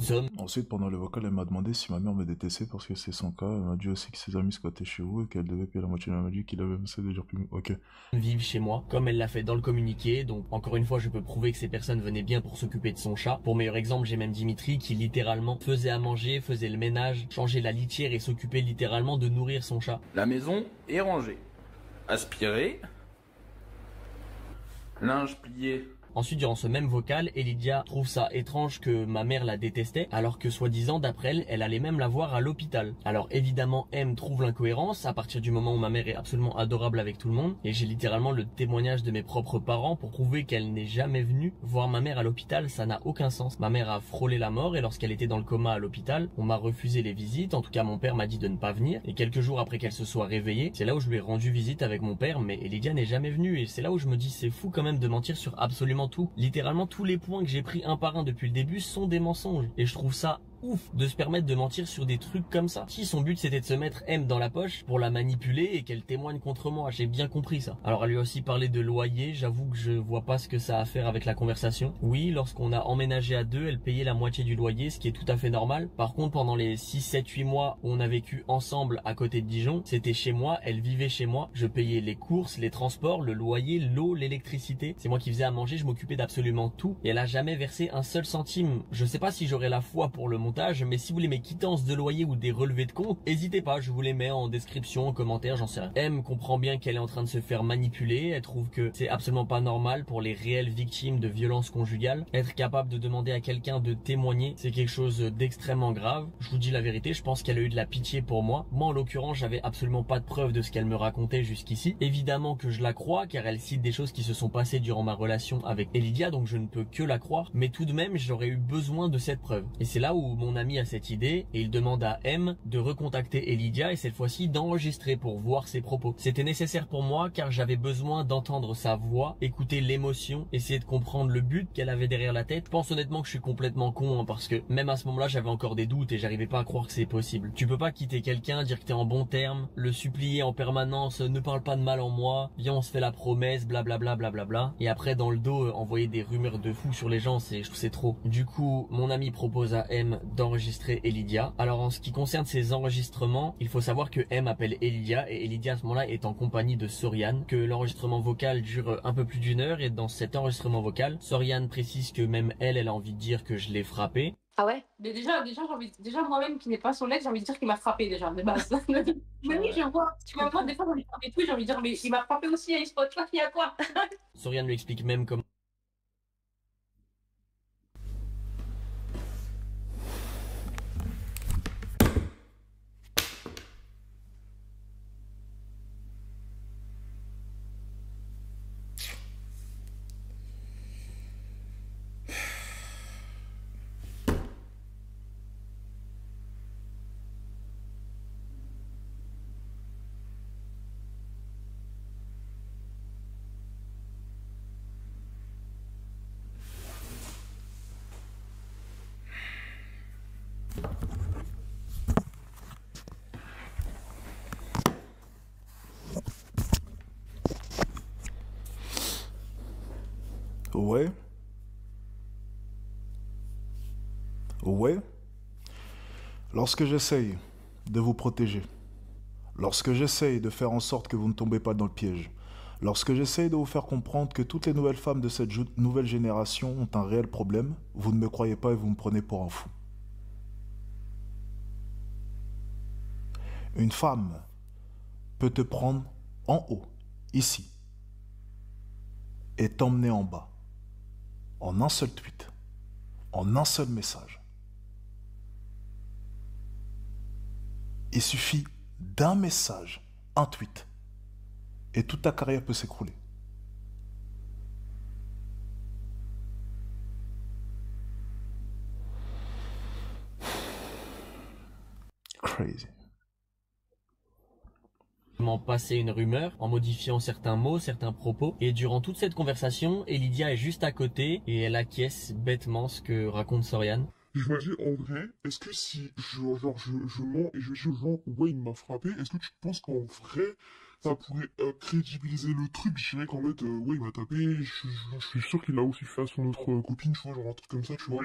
hommes... Ensuite, pendant le vocal, elle m'a demandé si ma mère me détestait parce que c'est son cas. Elle m'a dit aussi que ses amis squattaient chez vous et qu'elle devait payer la moitié de la magie qu'il avait essayé de dire plus. Ok. vivent chez moi, comme elle l'a fait dans le communiqué. Donc encore une fois, je peux prouver que ces personnes venaient bien pour s'occuper de son chat. Pour meilleur exemple, j'ai même Dimitri qui littéralement faisait à manger, faisait le ménage, changeait la litière et s'occupait littéralement de nourrir son chat. La maison est rangée, aspirée, linge plié. Ensuite, durant ce même vocal, Elidia trouve ça étrange que ma mère la détestait, alors que soi-disant, d'après elle, elle allait même la voir à l'hôpital. Alors évidemment, M trouve l'incohérence à partir du moment où ma mère est absolument adorable avec tout le monde, et j'ai littéralement le témoignage de mes propres parents pour prouver qu'elle n'est jamais venue voir ma mère à l'hôpital. Ça n'a aucun sens. Ma mère a frôlé la mort et lorsqu'elle était dans le coma à l'hôpital, on m'a refusé les visites. En tout cas, mon père m'a dit de ne pas venir. Et quelques jours après qu'elle se soit réveillée, c'est là où je lui ai rendu visite avec mon père, mais Elidia n'est jamais venue. Et c'est là où je me dis, c'est fou quand même de mentir sur absolument tout. Littéralement tous les points que j'ai pris un par un depuis le début sont des mensonges. Et je trouve ça ouf de se permettre de mentir sur des trucs comme ça. Si son but c'était de se mettre M dans la poche pour la manipuler et qu'elle témoigne contre moi, j'ai bien compris ça. Alors elle lui a aussi parlé de loyer, j'avoue que je vois pas ce que ça a à faire avec la conversation. Oui, lorsqu'on a emménagé à deux, elle payait la moitié du loyer, ce qui est tout à fait normal. Par contre, pendant les 6, 7, 8 mois où on a vécu ensemble à côté de Dijon, c'était chez moi, elle vivait chez moi, je payais les courses, les transports, le loyer, l'eau, l'électricité. C'est moi qui faisais à manger, je m'occupais d'absolument tout et elle a jamais versé un seul centime. Je sais pas si j'aurais la foi pour le montrer montage, mais si vous voulez mes quittances de loyer ou des relevés de compte, n'hésitez pas, je vous les mets en description, en commentaire, j'en sais rien. M comprend bien qu'elle est en train de se faire manipuler, elle trouve que c'est absolument pas normal pour les réelles victimes de violences conjugales. Être capable de demander à quelqu'un de témoigner, c'est quelque chose d'extrêmement grave. Je vous dis la vérité, je pense qu'elle a eu de la pitié pour moi. Moi en l'occurrence, j'avais absolument pas de preuve de ce qu'elle me racontait jusqu'ici. Évidemment que je la crois, car elle cite des choses qui se sont passées durant ma relation avec Elidia, donc je ne peux que la croire, mais tout de même j'aurais eu besoin de cette preuve. Et c'est là où mon ami a cette idée, et il demande à M de recontacter Elidia, et cette fois-ci d'enregistrer pour voir ses propos. C'était nécessaire pour moi, car j'avais besoin d'entendre sa voix, écouter l'émotion, essayer de comprendre le but qu'elle avait derrière la tête. Je pense honnêtement que je suis complètement con, hein, parce que même à ce moment-là j'avais encore des doutes, et j'arrivais pas à croire que c'est possible. Tu peux pas quitter quelqu'un, dire que t'es en bon terme, le supplier en permanence, ne parle pas de mal en moi, viens on se fait la promesse, blablabla, blablabla, et après dans le dos envoyer des rumeurs de fou sur les gens, je trouve c'est trop. Du coup, mon ami propose à M d'enregistrer Elidia. Alors en ce qui concerne ces enregistrements, il faut savoir que M appelle Elidia, et Elidia à ce moment-là est en compagnie de Soriane, que l'enregistrement vocal dure un peu plus d'1 heure, et dans cet enregistrement vocal, Soriane précise que même elle a envie de dire que je l'ai frappé. Ah ouais? Mais déjà moi-même qui n'ai pas son ex, j'ai envie de dire qu'il m'a frappé déjà, de base. Mais oui, je vois. Tu vois, moi, des fois, j'ai envie de dire, mais il m'a frappé aussi, il se passe pas, il y a quoi? Soriane lui explique même comment Ouais. Ouais. Lorsque j'essaye de vous protéger, lorsque j'essaye de faire en sorte que vous ne tombez pas dans le piège, lorsque j'essaye de vous faire comprendre que toutes les nouvelles femmes de cette nouvelle génération ont un réel problème, vous ne me croyez pas et vous me prenez pour un fou. Une femme peut te prendre en haut, ici, et t'emmener en bas, en un seul tweet, en un seul message. Il suffit d'un message, un tweet, et toute ta carrière peut s'écrouler. Crazy. passer une rumeur en modifiant certains mots, certains propos, et durant toute cette conversation, Elidia est juste à côté et elle acquiesce bêtement ce que raconte Soriane. Je me dis, en vrai, est-ce que si je mens et je dis aux gens, ouais, il m'a frappé, est-ce que tu penses qu'en vrai, ça pourrait crédibiliser le truc? Je dirais qu'en fait, ouais, il m'a tapé, je suis sûr qu'il a aussi fait à son autre copine, tu vois, genre un truc comme ça, tu vois.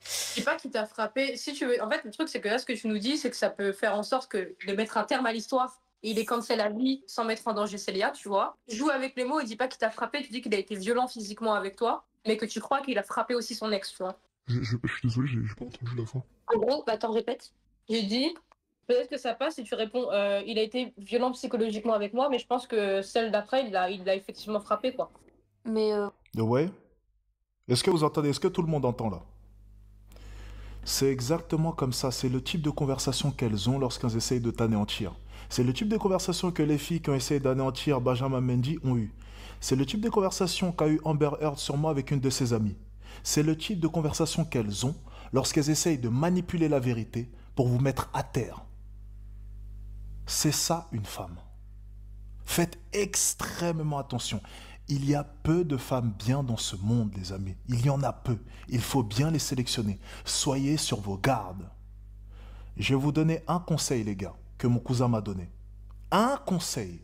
Je sais pas qui t'a frappé. Si tu veux, en fait, le truc, c'est que là, ce que tu nous dis, c'est que ça peut faire en sorte de mettre un terme à l'histoire. Il est cancel à lui sans mettre en danger Célia, tu vois. Joue avec les mots et dis pas qu'il t'a frappé, tu dis qu'il a été violent physiquement avec toi, mais que tu crois qu'il a frappé aussi son ex, tu vois. Je suis désolé, j'ai pas entendu la fin. En gros, bah attends, répète. J'ai dit, peut-être que ça passe si tu réponds, il a été violent psychologiquement avec moi, mais je pense que celle d'après, il l'a effectivement frappé, quoi. Mais Ouais. Est-ce que vous entendez? Est-ce que tout le monde entend là? C'est exactement comme ça. C'est le type de conversation qu'elles ont lorsqu'elles essayent de t'anéantir. C'est le type de conversation que les filles qui ont essayé d'anéantir Benjamin Mendy ont eu. C'est le type de conversation qu'a eu Amber Heard sur moi avec une de ses amies. C'est le type de conversation qu'elles ont lorsqu'elles essayent de manipuler la vérité pour vous mettre à terre. C'est ça une femme. Faites extrêmement attention. Il y a peu de femmes bien dans ce monde, les amis. Il y en a peu. Il faut bien les sélectionner. Soyez sur vos gardes. Je vais vous donner un conseil, les gars, que mon cousin m'a donné. Un conseil.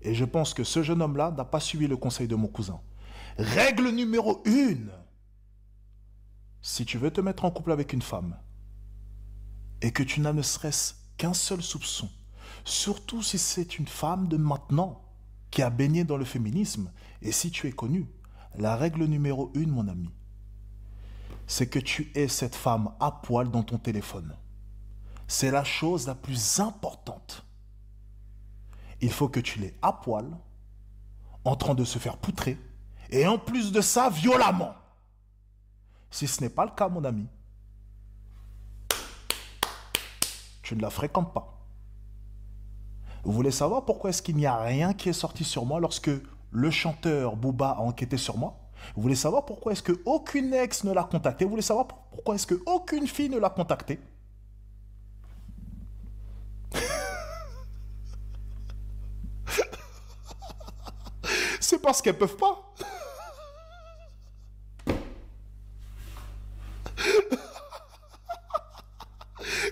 Et je pense que ce jeune homme-là n'a pas suivi le conseil de mon cousin. Règle numéro 1. Si tu veux te mettre en couple avec une femme et que tu n'as ne serait-ce qu'un seul soupçon, surtout si c'est une femme de maintenant qui a baigné dans le féminisme, et si tu es connu, la règle numéro 1, mon ami, c'est que tu aies cette femme à poil dans ton téléphone. C'est la chose la plus importante. Il faut que tu l'aies à poil, en train de se faire poutrer, et en plus de ça, violemment. Si ce n'est pas le cas, mon ami, tu ne la fréquentes pas. Vous voulez savoir pourquoi est-ce qu'il n'y a rien qui est sorti sur moi lorsque le chanteur Booba a enquêté sur moi? Vous voulez savoir pourquoi est-ce qu'aucune ex ne l'a contacté? Vous voulez savoir pourquoi est-ce qu'aucune fille ne l'a contacté? C'est parce qu'elles peuvent pas.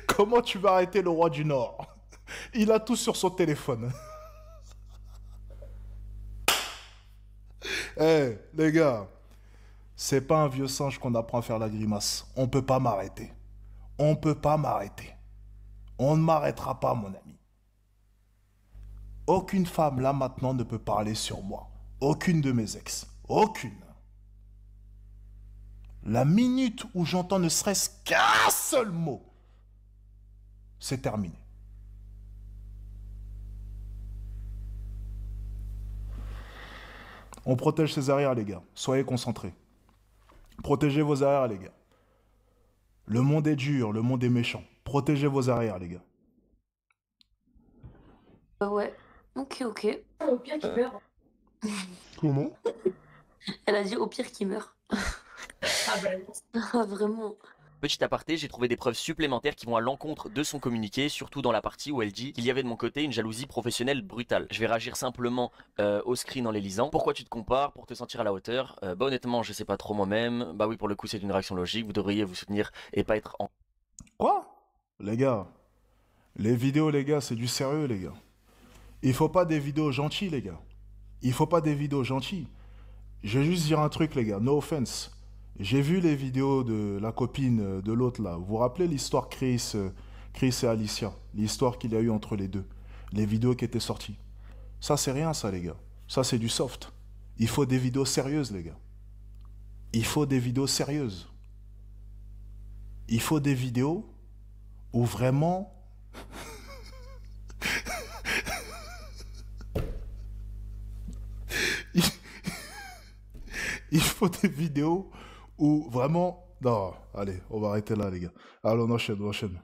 Comment tu vas arrêter le roi du Nord? Il a tout sur son téléphone. Eh, les gars, c'est pas un vieux singe qu'on apprend à faire la grimace. On peut pas m'arrêter. On peut pas m'arrêter. On ne m'arrêtera pas, mon ami. Aucune femme, là, maintenant, ne peut parler sur moi. Aucune de mes ex. Aucune. La minute où j'entends ne serait-ce qu'un seul mot, c'est terminé. On protège ses arrières, les gars. Soyez concentrés. Protégez vos arrières, les gars. Le monde est dur, le monde est méchant. Protégez vos arrières, les gars. Ouais, ok. Au pire, tu meurs. Comment? Elle a dit au pire qu'il meurt. Ah ben, Ah, vraiment. Petit aparté, j'ai trouvé des preuves supplémentaires qui vont à l'encontre de son communiqué, surtout dans la partie où elle dit qu'il y avait de mon côté une jalousie professionnelle brutale. Je vais réagir simplement au screen en les lisant. Pourquoi tu te compares pour te sentir à la hauteur? Bah honnêtement, je sais pas trop moi-même. Bah oui, pour le coup, c'est une réaction logique. Vous devriez vous soutenir et pas être en... Quoi? Les gars, les vidéos, les gars, c'est du sérieux, les gars. Il faut pas des vidéos gentilles, les gars. Il faut pas des vidéos gentilles. Je vais juste dire un truc, les gars. No offense. J'ai vu les vidéos de la copine de l'autre, là. Vous vous rappelez l'histoire Chris et Alicia? L'histoire qu'il y a eu entre les deux. Les vidéos qui étaient sorties. Ça, c'est rien, ça, les gars. Ça, c'est du soft. Il faut des vidéos sérieuses, les gars. Il faut des vidéos sérieuses. Il faut des vidéos où vraiment... Il faut des vidéos où vraiment... Non, allez, on va arrêter là, les gars. Allez, on enchaîne.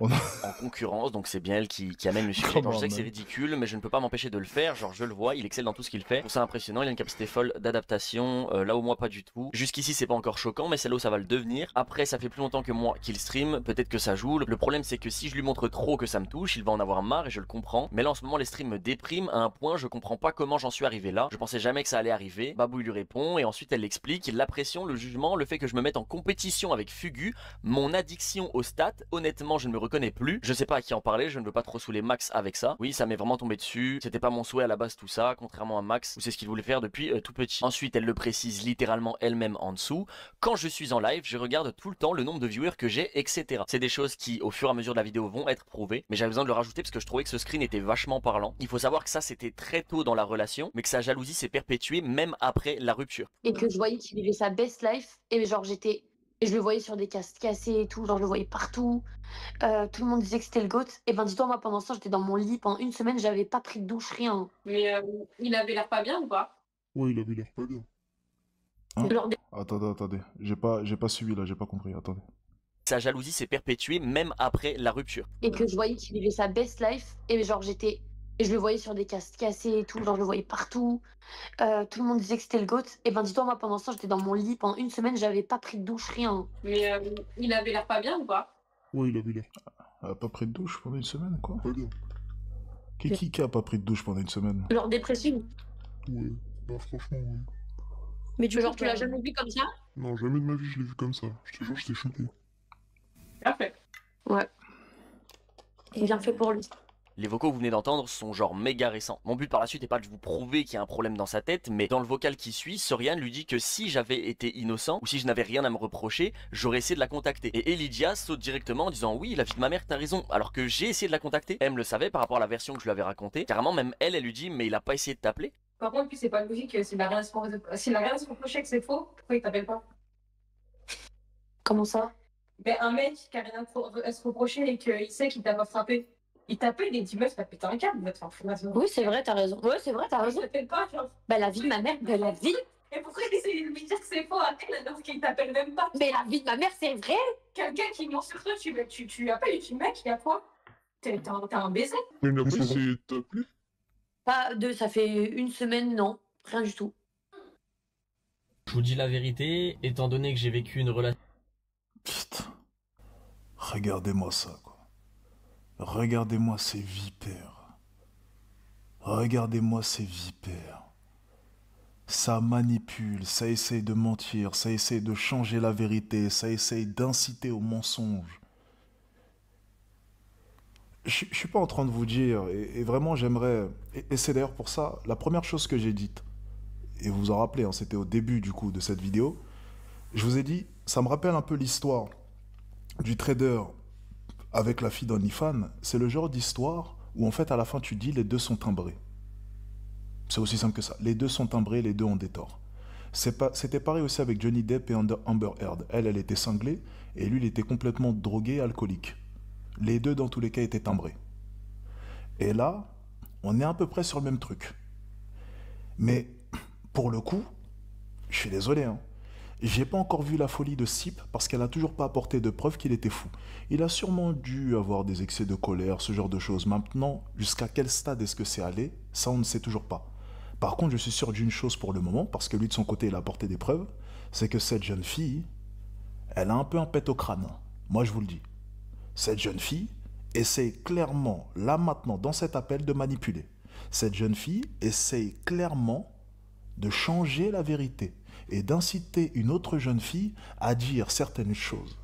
en concurrence, donc c'est bien elle qui amène le sujet. Come Genre, je sais on, que c'est man. ridicule, mais je ne peux pas m'empêcher de le faire. Genre, je le vois, il excelle dans tout ce qu'il fait. Je trouve ça impressionnant, il a une capacité folle d'adaptation. Là où moi, pas du tout. Jusqu'ici, c'est pas encore choquant, mais c'est là où ça va le devenir. Après, ça fait plus longtemps que moi qu'il stream. Peut-être que ça joue. Le problème, c'est que si je lui montre trop que ça me touche, il va en avoir marre et je le comprends. Mais là, en ce moment, les streams me dépriment à un point, je comprends pas comment j'en suis arrivé là. Je pensais jamais que ça allait arriver. Babou, il lui répond et ensuite, elle l'explique. La pression, le jugement, le fait que je me mette en compétition avec Fugu, mon addiction aux stats. Honnêtement, je ne me reconnais plus. Je sais pas à qui en parler, je ne veux pas trop saouler Max avec ça. Oui, ça m'est vraiment tombé dessus. C'était pas mon souhait à la base tout ça, contrairement à Max, où c'est ce qu'il voulait faire depuis tout petit. Ensuite, elle le précise littéralement elle-même en dessous. Quand je suis en live, je regarde tout le temps le nombre de viewers que j'ai, etc. C'est des choses qui, au fur et à mesure de la vidéo, vont être prouvées. Mais j'avais besoin de le rajouter parce que je trouvais que ce screen était vachement parlant. Il faut savoir que ça, c'était très tôt dans la relation, mais que sa jalousie s'est perpétuée même après la rupture. Et que je voyais qu'il vivait sa best life. Et genre, et je le voyais sur des casques cassés et tout. Genre, je le voyais partout. Tout le monde disait que c'était le GOAT. Et ben, dis-toi, moi, pendant ce temps, j'étais dans mon lit. Pendant une semaine, j'avais pas pris de douche, rien. mais il avait l'air pas bien ou pas? Ouais, il avait l'air pas bien. Hein? Genre, Attendez. J'ai pas suivi, là. J'ai pas compris. Attendez. Sa jalousie s'est perpétuée même après la rupture. Et que je voyais qu'il vivait sa best life. Et genre, et je le voyais sur des casques cassés et tout. Genre, je le voyais partout. Tout le monde disait que c'était le GOAT. Et ben, dis-toi, moi, pendant ce temps, j'étais dans mon lit. Pendant une semaine, j'avais pas pris de douche, rien. mais il avait l'air pas bien ou pas? Ouais, il avait l'air Pas pris de douche pendant une semaine, quoi? pas bien. Qui a pas pris de douche pendant une semaine? Genre dépressif. Ouais, bah franchement, ouais. Mais du Genre, coup, tu l'as jamais vu comme ça? Non, jamais de ma vie je l'ai vu comme ça. Je te jure, j'étais choqué. Parfait. Ouais. Bien fait pour lui. Les vocaux que vous venez d'entendre sont genre méga récents. Mon but par la suite n'est pas de vous prouver qu'il y a un problème dans sa tête, mais dans le vocal qui suit, Sorian lui dit que si j'avais été innocent, ou si je n'avais rien à me reprocher, j'aurais essayé de la contacter. Et Elidia saute directement en disant oui, la vie de ma mère, t'as raison, alors que j'ai essayé de la contacter. Elle me le savait par rapport à la version que je lui avais racontée. Carrément, même elle lui dit mais il a pas essayé de t'appeler. Par contre, puis c'est pas logique, s'il a rien à se reprocher que c'est faux, pourquoi il t'appelle pas? Comment ça? Mais un mec qui a rien à se reprocher et qu'il sait qu'il t'a pas frappé, il t'appelle et il dit meuf, t'as pété un câble, va te faire foutre. Oui, c'est vrai, t'as raison. Ouais, c'est vrai, t'as Je raison. t'appelle pas, genre. Bah, la vie de ma mère, bah, la vie. Et pourquoi il essaie de lui dire que c'est faux à elle alors qu'il t'appelle même pas? Mais la vie de ma mère, c'est vrai. Quelqu'un qui ment sur toi, tu appelles et tu dis mec, il y a quoi? T'as un baiser? Mais après, c'est t'as plu? Pas de, ça fait une semaine, non. Rien du tout. Je vous dis la vérité, étant donné que j'ai vécu une relation... Putain. Regardez-moi ça, quoi. Regardez-moi ces vipères. Regardez-moi ces vipères. Ça manipule, ça essaye de mentir, ça essaye de changer la vérité, ça essaye d'inciter au mensonge. Je suis pas en train de vous dire, et vraiment j'aimerais, et c'est d'ailleurs pour ça, la première chose que j'ai dite, et vous vous en rappelez, hein, c'était au début du coup de cette vidéo, je vous ai dit, ça me rappelle un peu l'histoire du trader avec la fille d'OnlyFans. C'est le genre d'histoire où en fait à la fin tu dis les deux sont timbrés. C'est aussi simple que ça. Les deux sont timbrés, les deux ont des torts. C'était pareil aussi avec Johnny Depp et Amber Heard. Elle était cinglée et lui, il était complètement drogué, alcoolique. Les deux, dans tous les cas, étaient timbrés. Et là, on est à peu près sur le même truc. Mais pour le coup, je suis désolé, hein, j'ai pas encore vu la folie de Sip parce qu'elle a toujours pas apporté de preuve qu'il était fou. Il a sûrement dû avoir des excès de colère, ce genre de choses. Maintenant, jusqu'à quel stade est-ce que c'est allé? Ça, on ne sait toujours pas. Par contre, je suis sûr d'une chose pour le moment, parce que lui, de son côté, il a apporté des preuves, c'est que cette jeune fille, elle a un peu un pet au crâne. Moi, je vous le dis. Cette jeune fille essaye clairement, là maintenant, dans cet appel, de manipuler. Cette jeune fille essaye clairement de changer la vérité et d'inciter une autre jeune fille à dire certaines choses.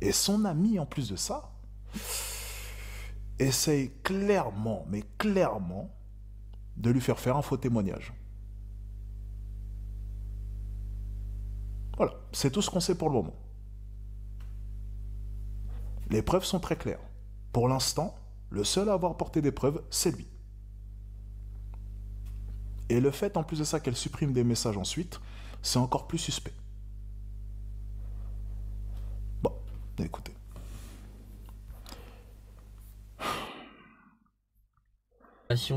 Et son ami, en plus de ça, essaye clairement, mais clairement, de lui faire un faux témoignage. Voilà, c'est tout ce qu'on sait pour le moment. Les preuves sont très claires. Pour l'instant, le seul à avoir porté des preuves, c'est lui. Et le fait, en plus de ça, qu'elle supprime des messages ensuite, c'est encore plus suspect. Bon, écoutez.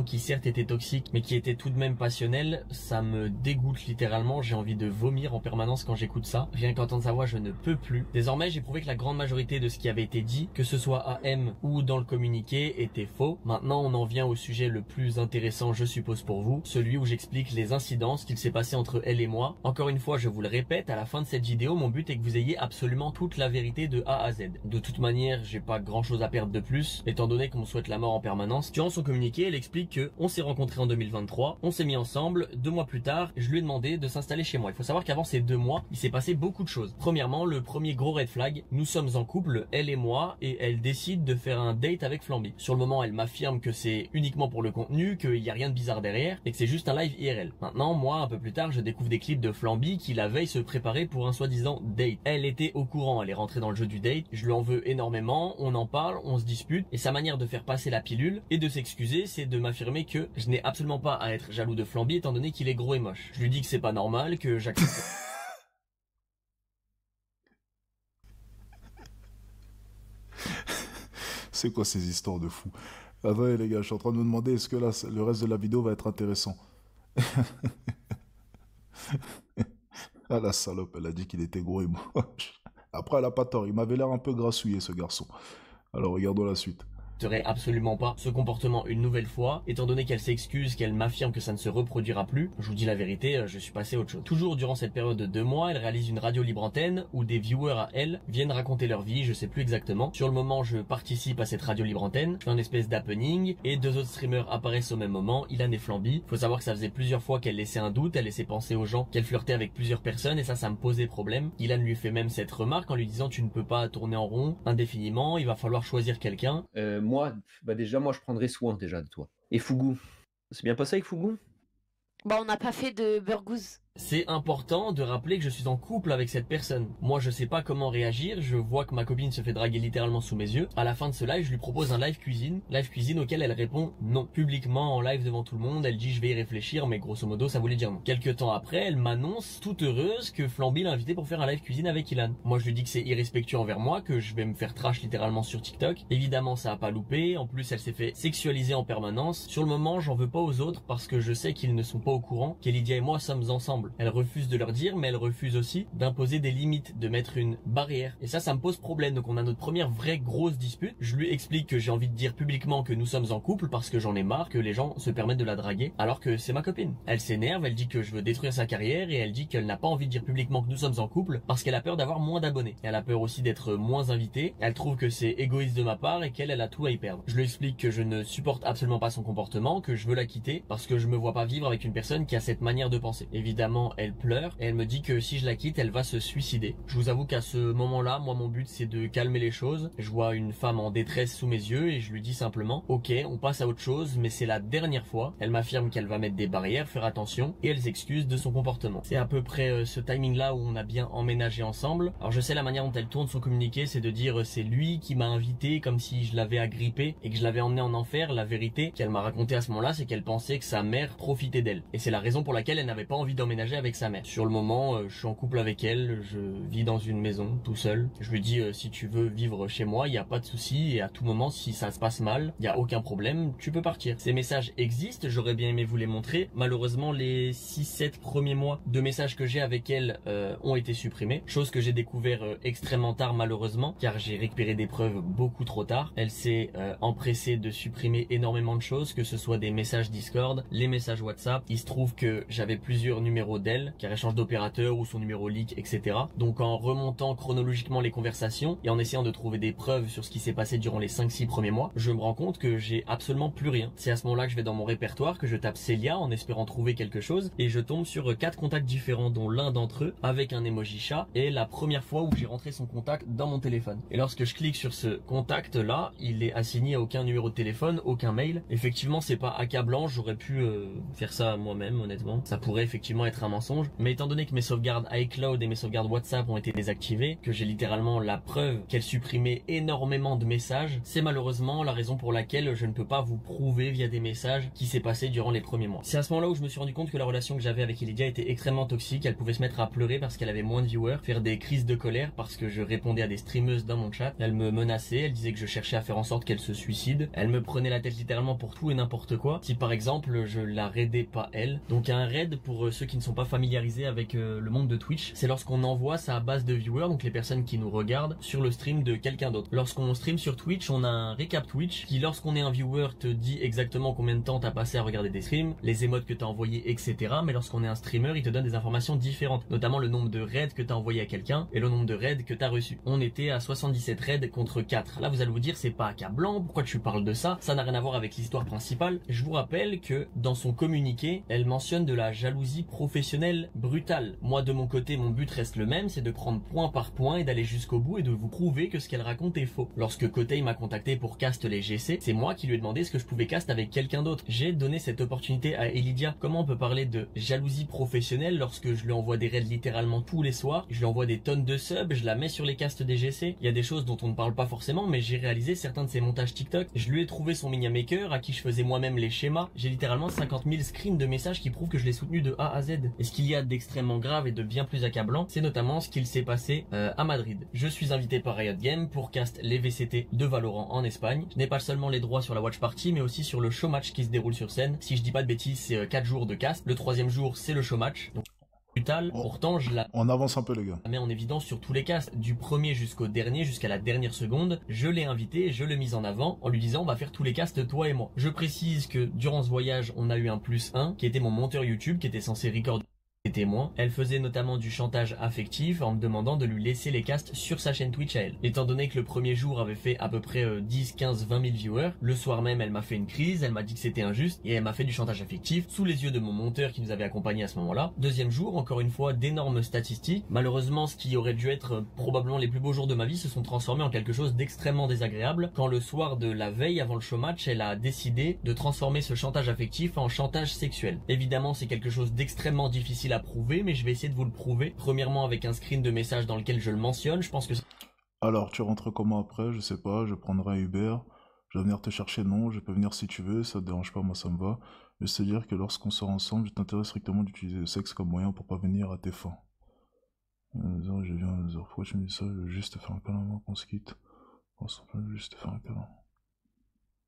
Qui certes était toxique mais qui était tout de même passionnelle, ça me dégoûte littéralement, j'ai envie de vomir en permanence quand j'écoute ça. Rien qu'entendre sa voix je ne peux plus. Désormais j'ai prouvé que la grande majorité de ce qui avait été dit, que ce soit à M ou dans le communiqué, était faux. Maintenant on en vient au sujet le plus intéressant je suppose pour vous, celui où j'explique les incidences qu'il s'est passé entre elle et moi. Encore une fois je vous le répète, à la fin de cette vidéo mon but est que vous ayez absolument toute la vérité de A à Z. De toute manière j'ai pas grand chose à perdre de plus, étant donné qu'on me souhaite la mort en permanence. Durant son communiqué elle explique que on s'est rencontrés en 2023, on s'est mis ensemble, 2 mois plus tard, je lui ai demandé de s'installer chez moi. Il faut savoir qu'avant ces 2 mois, il s'est passé beaucoup de choses. Premièrement, le premier gros red flag, nous sommes en couple, elle et moi, et elle décide de faire un date avec Flamby. Sur le moment, elle m'affirme que c'est uniquement pour le contenu, qu'il n'y a rien de bizarre derrière, et que c'est juste un live IRL. Maintenant, moi, un peu plus tard, je découvre des clips de Flamby qui la veille se préparait pour un soi-disant date. Elle était au courant, elle est rentrée dans le jeu du date, je lui en veux énormément, on en parle, on se dispute, et sa manière de faire passer la pilule et de s'excuser, c'est de m'affirmer que je n'ai absolument pas à être jaloux de Flamby étant donné qu'il est gros et moche. Je lui dis que c'est pas normal, que j'accepte. C'est quoi ces histoires de fous? Attendez les gars, je suis en train de me demander est-ce que là, le reste de la vidéo va être intéressant. Ah la salope, elle a dit qu'il était gros et moche. Après, elle a pas tort, il m'avait l'air un peu grassouillé ce garçon. Alors regardons la suite. Absolument pas ce comportement une nouvelle fois, étant donné qu'elle s'excuse, qu'elle m'affirme que ça ne se reproduira plus. Je vous dis la vérité, je suis passé à autre chose. Toujours durant cette période de 2 mois, elle réalise une radio libre antenne où des viewers à elle viennent raconter leur vie, je sais plus exactement. Sur le moment, je participe à cette radio libre antenne, je fais un espèce d'happening et 2 autres streamers apparaissent au même moment, Ilan et Flamby. Faut savoir que ça faisait plusieurs fois qu'elle laissait un doute, elle laissait penser aux gens qu'elle flirtait avec plusieurs personnes et ça me posait problème. Ilan lui fait même cette remarque en lui disant tu ne peux pas tourner en rond indéfiniment, il va falloir choisir quelqu'un. Moi, déjà, moi, je prendrais soin déjà de toi. Et Fougou, c'est bien passé avec Fougou? Bah, on n'a pas fait de burgouze. C'est important de rappeler que je suis en couple avec cette personne. Moi, je sais pas comment réagir, je vois que ma copine se fait draguer littéralement sous mes yeux. À la fin de ce live, je lui propose un live cuisine auquel elle répond non. Publiquement, en live devant tout le monde, elle dit je vais y réfléchir, mais grosso modo, ça voulait dire non. Quelques temps après, elle m'annonce toute heureuse que Flamby l'a invitée pour faire un live cuisine avec Ilan. Moi, je lui dis que c'est irrespectueux envers moi, que je vais me faire trash littéralement sur TikTok. Évidemment, ça a pas loupé. En plus, elle s'est fait sexualiser en permanence. Sur le moment, j'en veux pas aux autres parce que je sais qu'ils ne sont pas au courant qu'Elydia et moi sommes ensemble. Elle refuse de leur dire, mais elle refuse aussi d'imposer des limites, de mettre une barrière. Et ça me pose problème. Donc on a notre première vraie grosse dispute. Je lui explique que j'ai envie de dire publiquement que nous sommes en couple parce que j'en ai marre que les gens se permettent de la draguer alors que c'est ma copine. Elle s'énerve, elle dit que je veux détruire sa carrière et elle dit qu'elle n'a pas envie de dire publiquement que nous sommes en couple parce qu'elle a peur d'avoir moins d'abonnés. Elle a peur aussi d'être moins invitée. Elle trouve que c'est égoïste de ma part et qu'elle a tout à y perdre. Je lui explique que je ne supporte absolument pas son comportement, que je veux la quitter parce que je me vois pas vivre avec une personne qui a cette manière de penser. Évidemment, elle pleure et elle me dit que si je la quitte, elle va se suicider. Je vous avoue qu'à ce moment-là, moi mon but c'est de calmer les choses. Je vois une femme en détresse sous mes yeux et je lui dis simplement ok, on passe à autre chose, mais c'est la dernière fois. Elle m'affirme qu'elle va mettre des barrières, faire attention et elle s'excuse de son comportement. C'est à peu près ce timing-là où on a bien emménagé ensemble. Alors je sais la manière dont elle tourne son communiqué, c'est de dire c'est lui qui m'a invité comme si je l'avais agrippé et que je l'avais emmené en enfer. La vérité qu'elle m'a raconté à ce moment-là, c'est qu'elle pensait que sa mère profitait d'elle. Et c'est la raison pour laquelle elle n'avait pas envie d'emménager avec sa mère. Sur le moment, je suis en couple avec elle, je vis dans une maison tout seul. Je lui dis si tu veux vivre chez moi, il n'y a pas de souci et à tout moment si ça se passe mal, il n'y a aucun problème, tu peux partir. Ces messages existent, j'aurais bien aimé vous les montrer. Malheureusement, les 6-7 premiers mois de messages que j'ai avec elle ont été supprimés. Chose que j'ai découvert extrêmement tard malheureusement, car j'ai récupéré des preuves beaucoup trop tard. Elle s'est empressée de supprimer énormément de choses, que ce soit des messages Discord, les messages WhatsApp. Il se trouve que j'avais plusieurs numéros d'elle, car elle change d'opérateur ou son numéro leak, etc. Donc en remontant chronologiquement les conversations et en essayant de trouver des preuves sur ce qui s'est passé durant les 5-6 premiers mois, je me rends compte que j'ai absolument plus rien. C'est à ce moment-là que je vais dans mon répertoire, que je tape Célia en espérant trouver quelque chose et je tombe sur 4 contacts différents, dont l'un d'entre eux avec un emoji chat et la première fois où j'ai rentré son contact dans mon téléphone. Et lorsque je clique sur ce contact là, il est assigné à aucun numéro de téléphone, aucun mail. Effectivement, c'est pas accablant, j'aurais pu faire ça moi-même honnêtement. Ça pourrait effectivement être un mensonge, mais étant donné que mes sauvegardes iCloud et mes sauvegardes WhatsApp ont été désactivées, que j'ai littéralement la preuve qu'elle supprimait énormément de messages, c'est malheureusement la raison pour laquelle je ne peux pas vous prouver via des messages qui s'est passé durant les premiers mois. C'est à ce moment-là où je me suis rendu compte que la relation que j'avais avec Elydia était extrêmement toxique. Elle pouvait se mettre à pleurer parce qu'elle avait moins de viewers, faire des crises de colère parce que je répondais à des streameuses dans mon chat. Elle me menaçait, elle disait que je cherchais à faire en sorte qu'elle se suicide. Elle me prenait la tête littéralement pour tout et n'importe quoi. Si par exemple je la raidais pas elle. Donc un raid, pour ceux qui ne sont pas familiarisés avec le monde de Twitch, c'est lorsqu'on envoie sa base de viewers, donc les personnes qui nous regardent, sur le stream de quelqu'un d'autre. Lorsqu'on stream sur Twitch, on a un récap Twitch qui, lorsqu'on est un viewer, te dit exactement combien de temps t'as passé à regarder des streams, les émotes que t'as envoyées, etc. Mais lorsqu'on est un streamer, il te donne des informations différentes, notamment le nombre de raids que t'as envoyé à quelqu'un et le nombre de raids que t'as reçu. On était à 77 raids contre 4. Là, vous allez vous dire, c'est pas accablant, pourquoi tu parles de ça? Ça n'a rien à voir avec l'histoire principale. Je vous rappelle que dans son communiqué, elle mentionne de la jalousie professionnelle brutale. Moi, de mon côté, mon but reste le même, c'est de prendre point par point et d'aller jusqu'au bout et de vous prouver que ce qu'elle raconte est faux. Lorsque Kotei m'a contacté pour cast les GC, c'est moi qui lui ai demandé ce que je pouvais cast avec quelqu'un d'autre. J'ai donné cette opportunité à Elydia. Comment on peut parler de jalousie professionnelle lorsque je lui envoie des raids littéralement tous les soirs, je lui envoie des tonnes de subs, je la mets sur les casts des GC. Il y a des choses dont on ne parle pas forcément, mais j'ai réalisé certains de ses montages TikTok. Je lui ai trouvé son Miniamaker à qui je faisais moi-même les schémas. J'ai littéralement 50 000 screens de messages qui prouvent que je l'ai soutenu de A à Z. Et ce qu'il y a d'extrêmement grave et de bien plus accablant, c'est notamment ce qu'il s'est passé à Madrid. Je suis invité par Riot Games pour cast les VCT de Valorant en Espagne. Je n'ai pas seulement les droits sur la watch party, mais aussi sur le show match qui se déroule sur scène. Si je dis pas de bêtises, c'est 4 jours de cast. Le 3e jour, c'est le show match. Donc brutal. Pourtant, je la On avance un peu les gars. mets en évidence sur tous les casts, du premier jusqu'au dernier, jusqu'à la dernière seconde. Je l'ai invité, je l'ai mis en avant en lui disant on va faire tous les casts toi et moi. Je précise que durant ce voyage, on a eu un +1 qui était mon monteur YouTube qui était censé record des témoins. Elle faisait notamment du chantage affectif en me demandant de lui laisser les casts sur sa chaîne Twitch à elle. Étant donné que le premier jour avait fait à peu près 10, 15, 20 000 viewers, le soir même elle m'a fait une crise, elle m'a dit que c'était injuste et elle m'a fait du chantage affectif sous les yeux de mon monteur qui nous avait accompagnés à ce moment-là. Deuxième jour, encore une fois, d'énormes statistiques. Malheureusement, ce qui aurait dû être probablement les plus beaux jours de ma vie se sont transformés en quelque chose d'extrêmement désagréable quand le soir de la veille avant le show match, elle a décidé de transformer ce chantage affectif en chantage sexuel. Évidemment, c'est quelque chose d'extrêmement difficile à prouver, mais je vais essayer de vous le prouver. Premièrement avec un screen de message dans lequel je le mentionne, je pense que... Alors, tu rentres comment après? Je sais pas, je prendrai un Uber, je vais venir te chercher, non, je peux venir si tu veux, ça te dérange pas, moi ça me va. Juste te dire que lorsqu'on sort ensemble, je t'intéresse strictement d'utiliser le sexe comme moyen pour parvenir à tes fins. Je viens, pourquoi tu me dis ça? Je veux juste te faire un câlin avant qu'on se quitte. Je veux juste te faire un câlin.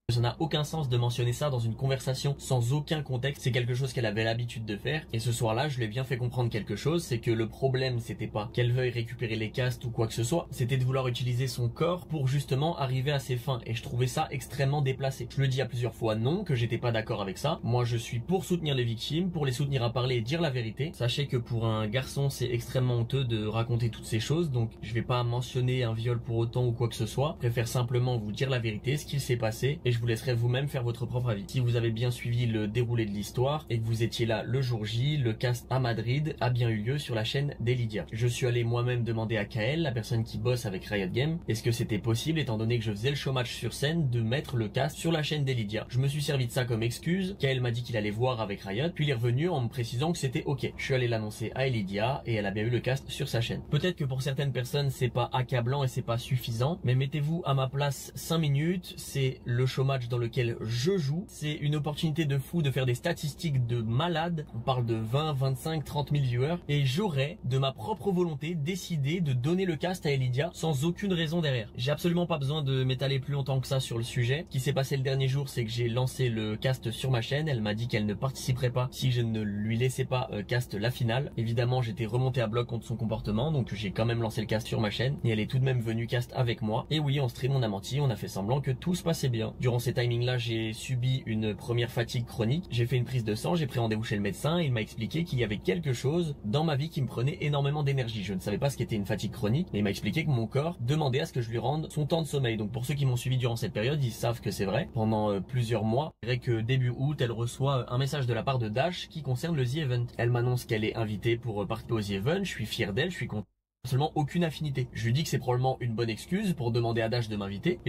Ça n'a aucun sens de mentionner ça dans une conversation sans aucun contexte. C'est quelque chose qu'elle avait l'habitude de faire. Et ce soir-là, je lui ai bien fait comprendre quelque chose. C'est que le problème, c'était pas qu'elle veuille récupérer les castes ou quoi que ce soit. C'était de vouloir utiliser son corps pour justement arriver à ses fins. Et je trouvais ça extrêmement déplacé. Je lui ai dit à plusieurs fois non, que j'étais pas d'accord avec ça. Moi, je suis pour soutenir les victimes, pour les soutenir à parler et dire la vérité. Sachez que pour un garçon, c'est extrêmement honteux de raconter toutes ces choses. Donc, je vais pas mentionner un viol pour autant ou quoi que ce soit. Je préfère simplement vous dire la vérité, ce qu'il s'est passé. Et je vous laisserai vous-même faire votre propre avis. Si vous avez bien suivi le déroulé de l'histoire et que vous étiez là le jour J, le cast à Madrid a bien eu lieu sur la chaîne d'Elydia. Je suis allé moi-même demander à Kael, la personne qui bosse avec Riot Games, est-ce que c'était possible, étant donné que je faisais le showmatch sur scène, de mettre le cast sur la chaîne d'Elydia. Je me suis servi de ça comme excuse. Kael m'a dit qu'il allait voir avec Riot, puis il est revenu en me précisant que c'était ok. Je suis allé l'annoncer à Elydia et elle a bien eu le cast sur sa chaîne. Peut-être que pour certaines personnes c'est pas accablant et c'est pas suffisant, mais mettez-vous à ma place 5 minutes, c'est le showmatch dans lequel je joue, c'est une opportunité de fou de faire des statistiques de malade, on parle de 20, 25, 30 000 viewers, et j'aurais de ma propre volonté décidé de donner le cast à Elydia sans aucune raison derrière. J'ai absolument pas besoin de m'étaler plus longtemps que ça sur le sujet. Ce qui s'est passé le dernier jour, c'est que j'ai lancé le cast sur ma chaîne, elle m'a dit qu'elle ne participerait pas si je ne lui laissais pas cast la finale. Évidemment, j'étais remonté à bloc contre son comportement, donc j'ai quand même lancé le cast sur ma chaîne, et elle est tout de même venue cast avec moi. Et oui, en stream, on a menti, on a fait semblant que tout se passait bien. Durant ces timings-là, j'ai subi une première fatigue chronique, j'ai fait une prise de sang, j'ai pris rendez-vous chez le médecin, et il m'a expliqué qu'il y avait quelque chose dans ma vie qui me prenait énormément d'énergie. Je ne savais pas ce qu'était une fatigue chronique, mais il m'a expliqué que mon corps demandait à ce que je lui rende son temps de sommeil. Donc pour ceux qui m'ont suivi durant cette période, ils savent que c'est vrai. Pendant plusieurs mois, je dirais que début août, elle reçoit un message de la part de Dash qui concerne le The Event. Elle m'annonce qu'elle est invitée pour participer au The Event, je suis fier d'elle, je suis content. Seulement aucune affinité. Je lui dis que c'est probablement une bonne excuse pour demander à Dash de m'inviter.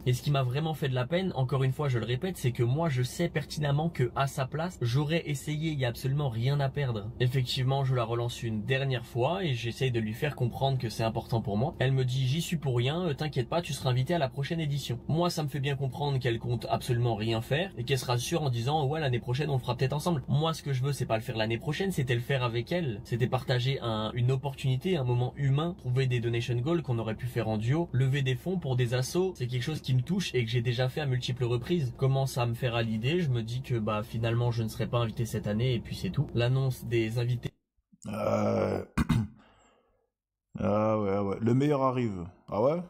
Et ce qui m'a vraiment fait de la peine, encore une fois je le répète, c'est que moi je sais pertinemment que à sa place, j'aurais essayé, il n'y a absolument rien à perdre. Effectivement, je la relance une dernière fois et j'essaye de lui faire comprendre que c'est important pour moi. Elle me dit j'y suis pour rien, t'inquiète pas, tu seras invité à la prochaine édition. Moi ça me fait bien comprendre qu'elle compte absolument rien faire et qu'elle se rassure en disant ouais l'année prochaine on le fera peut-être ensemble. Moi ce que je veux c'est pas le faire l'année prochaine, c'était le faire avec elle. C'était partager une opportunité, un moment humain, trouver des donation goals qu'on aurait pu faire en duo, lever des fonds pour des assos, c'est quelque chose qui me touche et que j'ai déjà fait à multiples reprises. Commence à me faire à l'idée, je me dis que bah finalement je ne serai pas invité cette année et puis c'est tout. L'annonce des invités. Ah ouais. Le meilleur arrive. Ah ouais?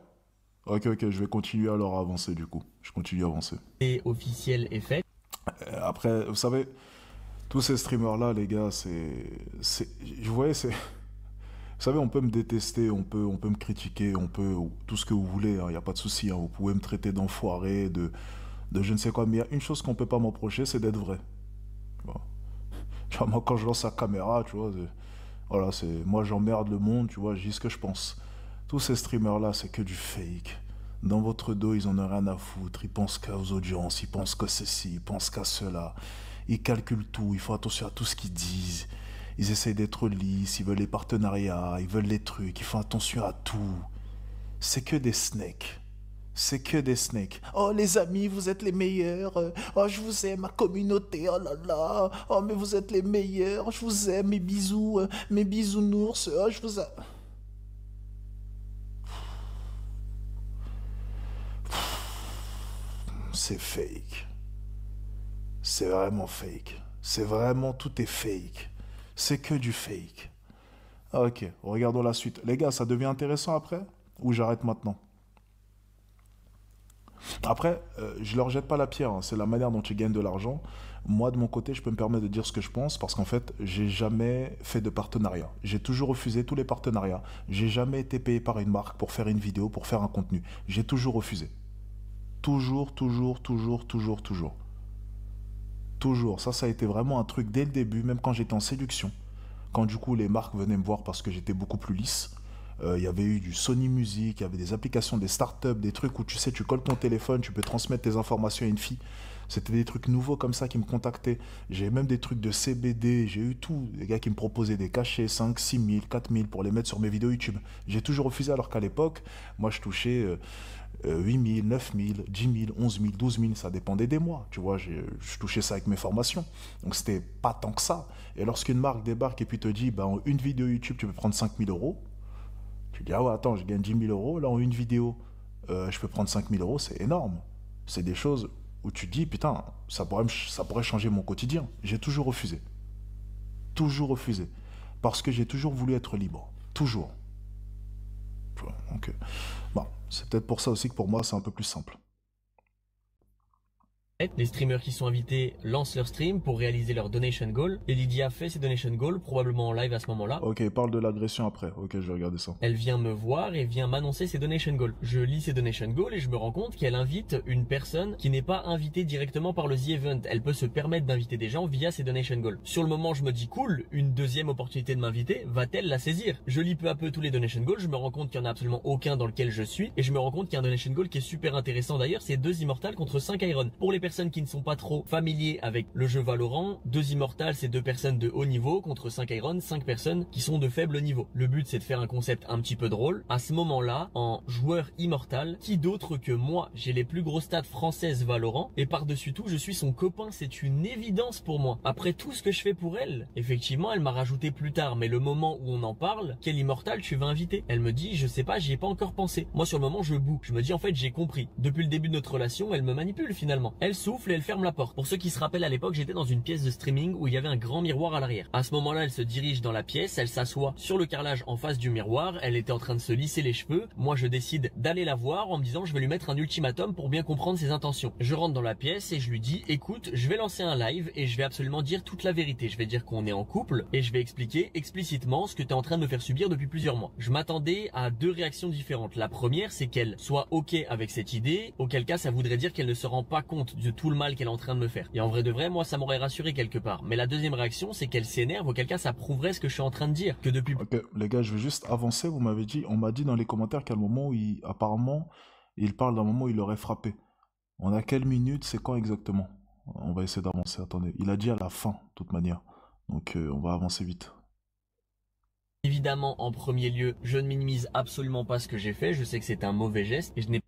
Ok, je vais continuer alors à avancer du coup. Je continue à avancer. Et officiel est fait. Après, vous savez, tous ces streamers là, les gars, vous voyez, c'est... Vous savez, on peut me détester, on peut me critiquer, on peut tout ce que vous voulez, il n'y a pas de souci. Hein, vous pouvez me traiter d'enfoiré, de je ne sais quoi. Mais il y a une chose qu'on ne peut pas m'approcher, c'est d'être vrai. Tu vois, moi, quand je lance la caméra, tu vois, voilà, moi, j'emmerde le monde, tu vois, je dis ce que je pense. Tous ces streamers-là, c'est que du fake. Dans votre dos, ils en ont rien à foutre. Ils pensent qu'aux audiences, ils pensent que ceci, ils pensent qu'à cela. Ils calculent tout, ils font attention à tout ce qu'ils disent. Ils essayent d'être lisses, ils veulent les partenariats, ils veulent les trucs, ils font attention à tout. C'est que des snakes. C'est que des snakes. Oh les amis, vous êtes les meilleurs. Oh je vous aime, ma communauté. Oh là là. Oh mais vous êtes les meilleurs. Je vous aime, mes bisous nounours. Oh je vous aime. C'est fake. C'est vraiment fake. C'est vraiment, tout est fake. C'est que du fake. Ok, regardons la suite. Les gars, ça devient intéressant après? Ou j'arrête maintenant? Après, je leur jette pas la pierre. Hein. C'est la manière dont ils gagnent de l'argent. Moi, de mon côté, je peux me permettre de dire ce que je pense parce qu'en fait, j'ai jamais fait de partenariat. J'ai toujours refusé tous les partenariats. J'ai jamais été payé par une marque pour faire une vidéo, pour faire un contenu. J'ai toujours refusé. Toujours. Toujours. Ça a été vraiment un truc dès le début, même quand j'étais en séduction. Quand du coup les marques venaient me voir parce que j'étais beaucoup plus lisse, Il y avait eu du Sony Music, il y avait des applications, des startups, des trucs où tu sais, tu colles ton téléphone, tu peux transmettre tes informations à une fille. C'était des trucs nouveaux comme ça qui me contactaient. J'ai même des trucs de CBD, j'ai eu tout. Des gars qui me proposaient des cachets, 5, 6 000, 4 000 pour les mettre sur mes vidéos YouTube. J'ai toujours refusé alors qu'à l'époque, moi je touchais 8 000, 9 000, 10 000, 11 000, 12 000, ça dépendait des mois. Tu vois, je touchais ça avec mes formations. Donc c'était pas tant que ça. Et lorsqu'une marque débarque et puis te dit, bah, en une vidéo YouTube, tu peux prendre 5 000 euros, tu dis, ah ouais, attends, je gagne 10 000 euros. Là, en une vidéo, je peux prendre 5 000 euros, c'est énorme. C'est des choses où tu te dis, putain, ça pourrait changer mon quotidien. J'ai toujours refusé. Toujours refusé. Parce que j'ai toujours voulu être libre. Toujours. Tu vois, donc, bon, c'est peut-être pour ça aussi que pour moi, c'est un peu plus simple. Les streamers qui sont invités lancent leur stream pour réaliser leur donation goal. Et Lydia fait ses donation goals, probablement en live à ce moment-là. Ok, parle de l'agression après. Ok, je vais regarder ça. Elle vient me voir et vient m'annoncer ses donation goals. Je lis ses donation goals et je me rends compte qu'elle invite une personne qui n'est pas invitée directement par le The Event. Elle peut se permettre d'inviter des gens via ses donation goals. Sur le moment, je me dis cool, une deuxième opportunité de m'inviter, va-t-elle la saisir? Je lis peu à peu tous les donation goals, je me rends compte qu'il n'y en a absolument aucun dans lequel je suis. Et je me rends compte qu'il y a un donation goal qui est super intéressant d'ailleurs, c'est 2 Immortals contre 5 Iron. Pour les personnes qui ne sont pas trop familiers avec le jeu Valorant, 2 Immortals c'est 2 personnes de haut niveau contre 5 Iron, 5 personnes qui sont de faible niveau. Le but c'est de faire un concept un petit peu drôle. À ce moment-là, en joueur immortal, qui d'autre que moi, j'ai les plus gros stats françaises Valorant et par-dessus tout je suis son copain, c'est une évidence pour moi. Après tout ce que je fais pour elle, effectivement elle m'a rajouté plus tard, mais le moment où on en parle, quel Immortal tu vas inviter? Elle me dit je sais pas, j'y ai pas encore pensé. Moi sur le moment je boue, je me dis en fait j'ai compris. Depuis le début de notre relation, elle me manipule finalement. Elle souffle et elle ferme la porte. Pour ceux qui se rappellent, à l'époque, j'étais dans une pièce de streaming où il y avait un grand miroir à l'arrière. À ce moment-là, elle se dirige dans la pièce, elle s'assoit sur le carrelage en face du miroir, elle était en train de se lisser les cheveux. Moi, je décide d'aller la voir en me disant je vais lui mettre un ultimatum pour bien comprendre ses intentions. Je rentre dans la pièce et je lui dis écoute, je vais lancer un live et je vais absolument dire toute la vérité. Je vais dire qu'on est en couple et je vais expliquer explicitement ce que tu es en train de me faire subir depuis plusieurs mois. Je m'attendais à 2 réactions différentes. La première, c'est qu'elle soit ok avec cette idée, auquel cas ça voudrait dire qu'elle ne se rend pas compte de tout le mal qu'elle est en train de me faire. Et en vrai de vrai, moi ça m'aurait rassuré quelque part. Mais la deuxième réaction, c'est qu'elle s'énerve, auquel cas ça prouverait ce que je suis en train de dire. Que depuis... Ok, les gars, je vais juste avancer. Vous m'avez dit, on m'a dit dans les commentaires qu'à un moment où apparemment, il parle d'un moment où il l'aurait frappé. On a quelle minute, c'est quand exactement? On va essayer d'avancer, attendez. Il a dit à la fin, de toute manière. Donc on va avancer vite. Évidemment, en premier lieu, je ne minimise absolument pas ce que j'ai fait. Je sais que c'est un mauvais geste et je n'ai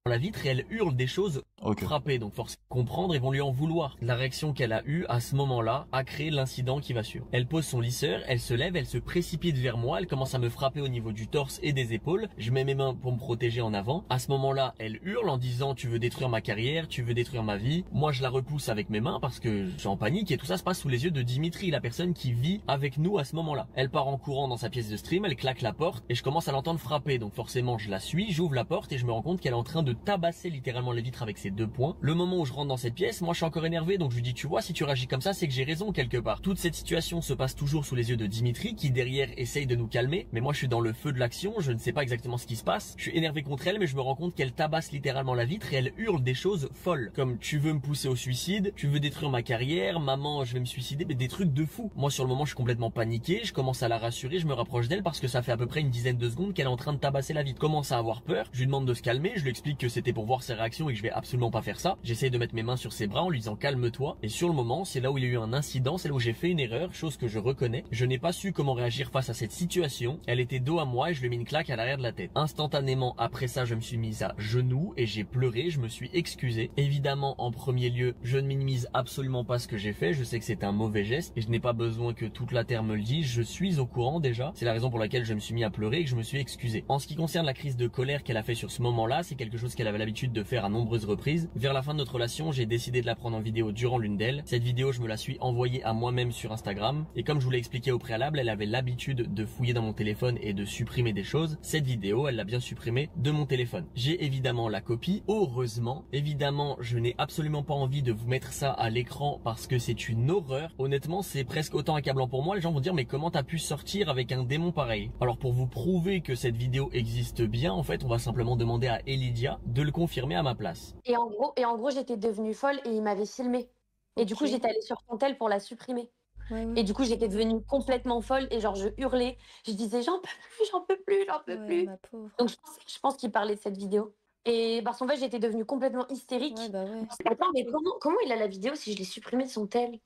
la vitre et elle hurle des choses frappées, donc forcément comprendre et vont lui en vouloir. La réaction qu'elle a eue à ce moment-là a créé l'incident qui va suivre. Elle pose son lisseur, elle se lève, elle se précipite vers moi, elle commence à me frapper au niveau du torse et des épaules. Je mets mes mains pour me protéger en avant. À ce moment-là, elle hurle en disant tu veux détruire ma carrière, tu veux détruire ma vie. Moi je la repousse avec mes mains parce que je suis en panique et tout ça se passe sous les yeux de Dimitri, la personne qui vit avec nous à ce moment-là. Elle part en courant dans sa pièce de stream, elle claque la porte et je commence à l'entendre frapper, donc forcément je la suis, j'ouvre la porte et je me rends compte qu'elle est en train de tabasser littéralement les vitres avec ses 2 poings. Le moment où je rentre dans cette pièce, moi je suis encore énervé, donc je lui dis tu vois, si tu réagis comme ça, c'est que j'ai raison quelque part. Toute cette situation se passe toujours sous les yeux de Dimitri qui derrière essaye de nous calmer, mais moi je suis dans le feu de l'action, je ne sais pas exactement ce qui se passe. Je suis énervé contre elle, mais je me rends compte qu'elle tabasse littéralement la vitre et elle hurle des choses folles, comme tu veux me pousser au suicide, tu veux détruire ma carrière, maman je vais me suicider, mais des trucs de fou. Moi sur le moment je suis complètement paniqué, je commence à la rassurer, je me rapproche d'elle parce que ça fait à peu près une dizaine de secondes qu'elle est en train de tabasser la vitre. Je commence à avoir peur, je lui demande de se calmer, je lui explique que c'était pour voir ses réactions et que je vais absolument pas faire ça. J'essaye de mettre mes mains sur ses bras en lui disant calme-toi, et sur le moment c'est là où il y a eu un incident, c'est là où j'ai fait une erreur, chose que je reconnais. Je n'ai pas su comment réagir face à cette situation, elle était dos à moi et je lui ai mis une claque à l'arrière de la tête. Instantanément après ça je me suis mise à genoux et j'ai pleuré, je me suis excusé. Évidemment en premier lieu je ne minimise absolument pas ce que j'ai fait, je sais que c'est un mauvais geste et je n'ai pas besoin que toute la terre me le dise, je suis au courant déjà, c'est la raison pour laquelle je me suis mis à pleurer et que je me suis excusé. En ce qui concerne la crise de colère qu'elle a fait sur ce moment-là, c'est quelque chose qu'elle avait l'habitude de faire à nombreuses reprises. Vers la fin de notre relation, j'ai décidé de la prendre en vidéo durant l'une d'elles. Cette vidéo, je me la suis envoyée à moi-même sur Instagram. Et comme je vous l'ai expliqué au préalable, elle avait l'habitude de fouiller dans mon téléphone et de supprimer des choses. Cette vidéo, elle l'a bien supprimée de mon téléphone. J'ai évidemment la copie, heureusement. Évidemment, je n'ai absolument pas envie de vous mettre ça à l'écran parce que c'est une horreur. Honnêtement, c'est presque autant accablant pour moi. Les gens vont dire, mais comment t'as pu sortir avec un démon pareil? Alors pour vous prouver que cette vidéo existe bien, en fait, on va simplement demander à Elidia de le confirmer à ma place. Et en gros, j'étais devenue folle et il m'avait filmé. Et du coup, j'étais allée sur son tel pour la supprimer. Ouais, Et ouais. du coup, j'étais devenue complètement folle et genre, je hurlais. Je disais, j'en peux plus, j'en peux plus, j'en peux Ouais, plus. ma pauvre. Donc, je pense qu'il parlait de cette vidéo. Et parce qu'en fait, j'étais devenue complètement Ouais, hystérique. bah ouais. Attends, mais comment il a la vidéo si je l'ai supprimée de son tel?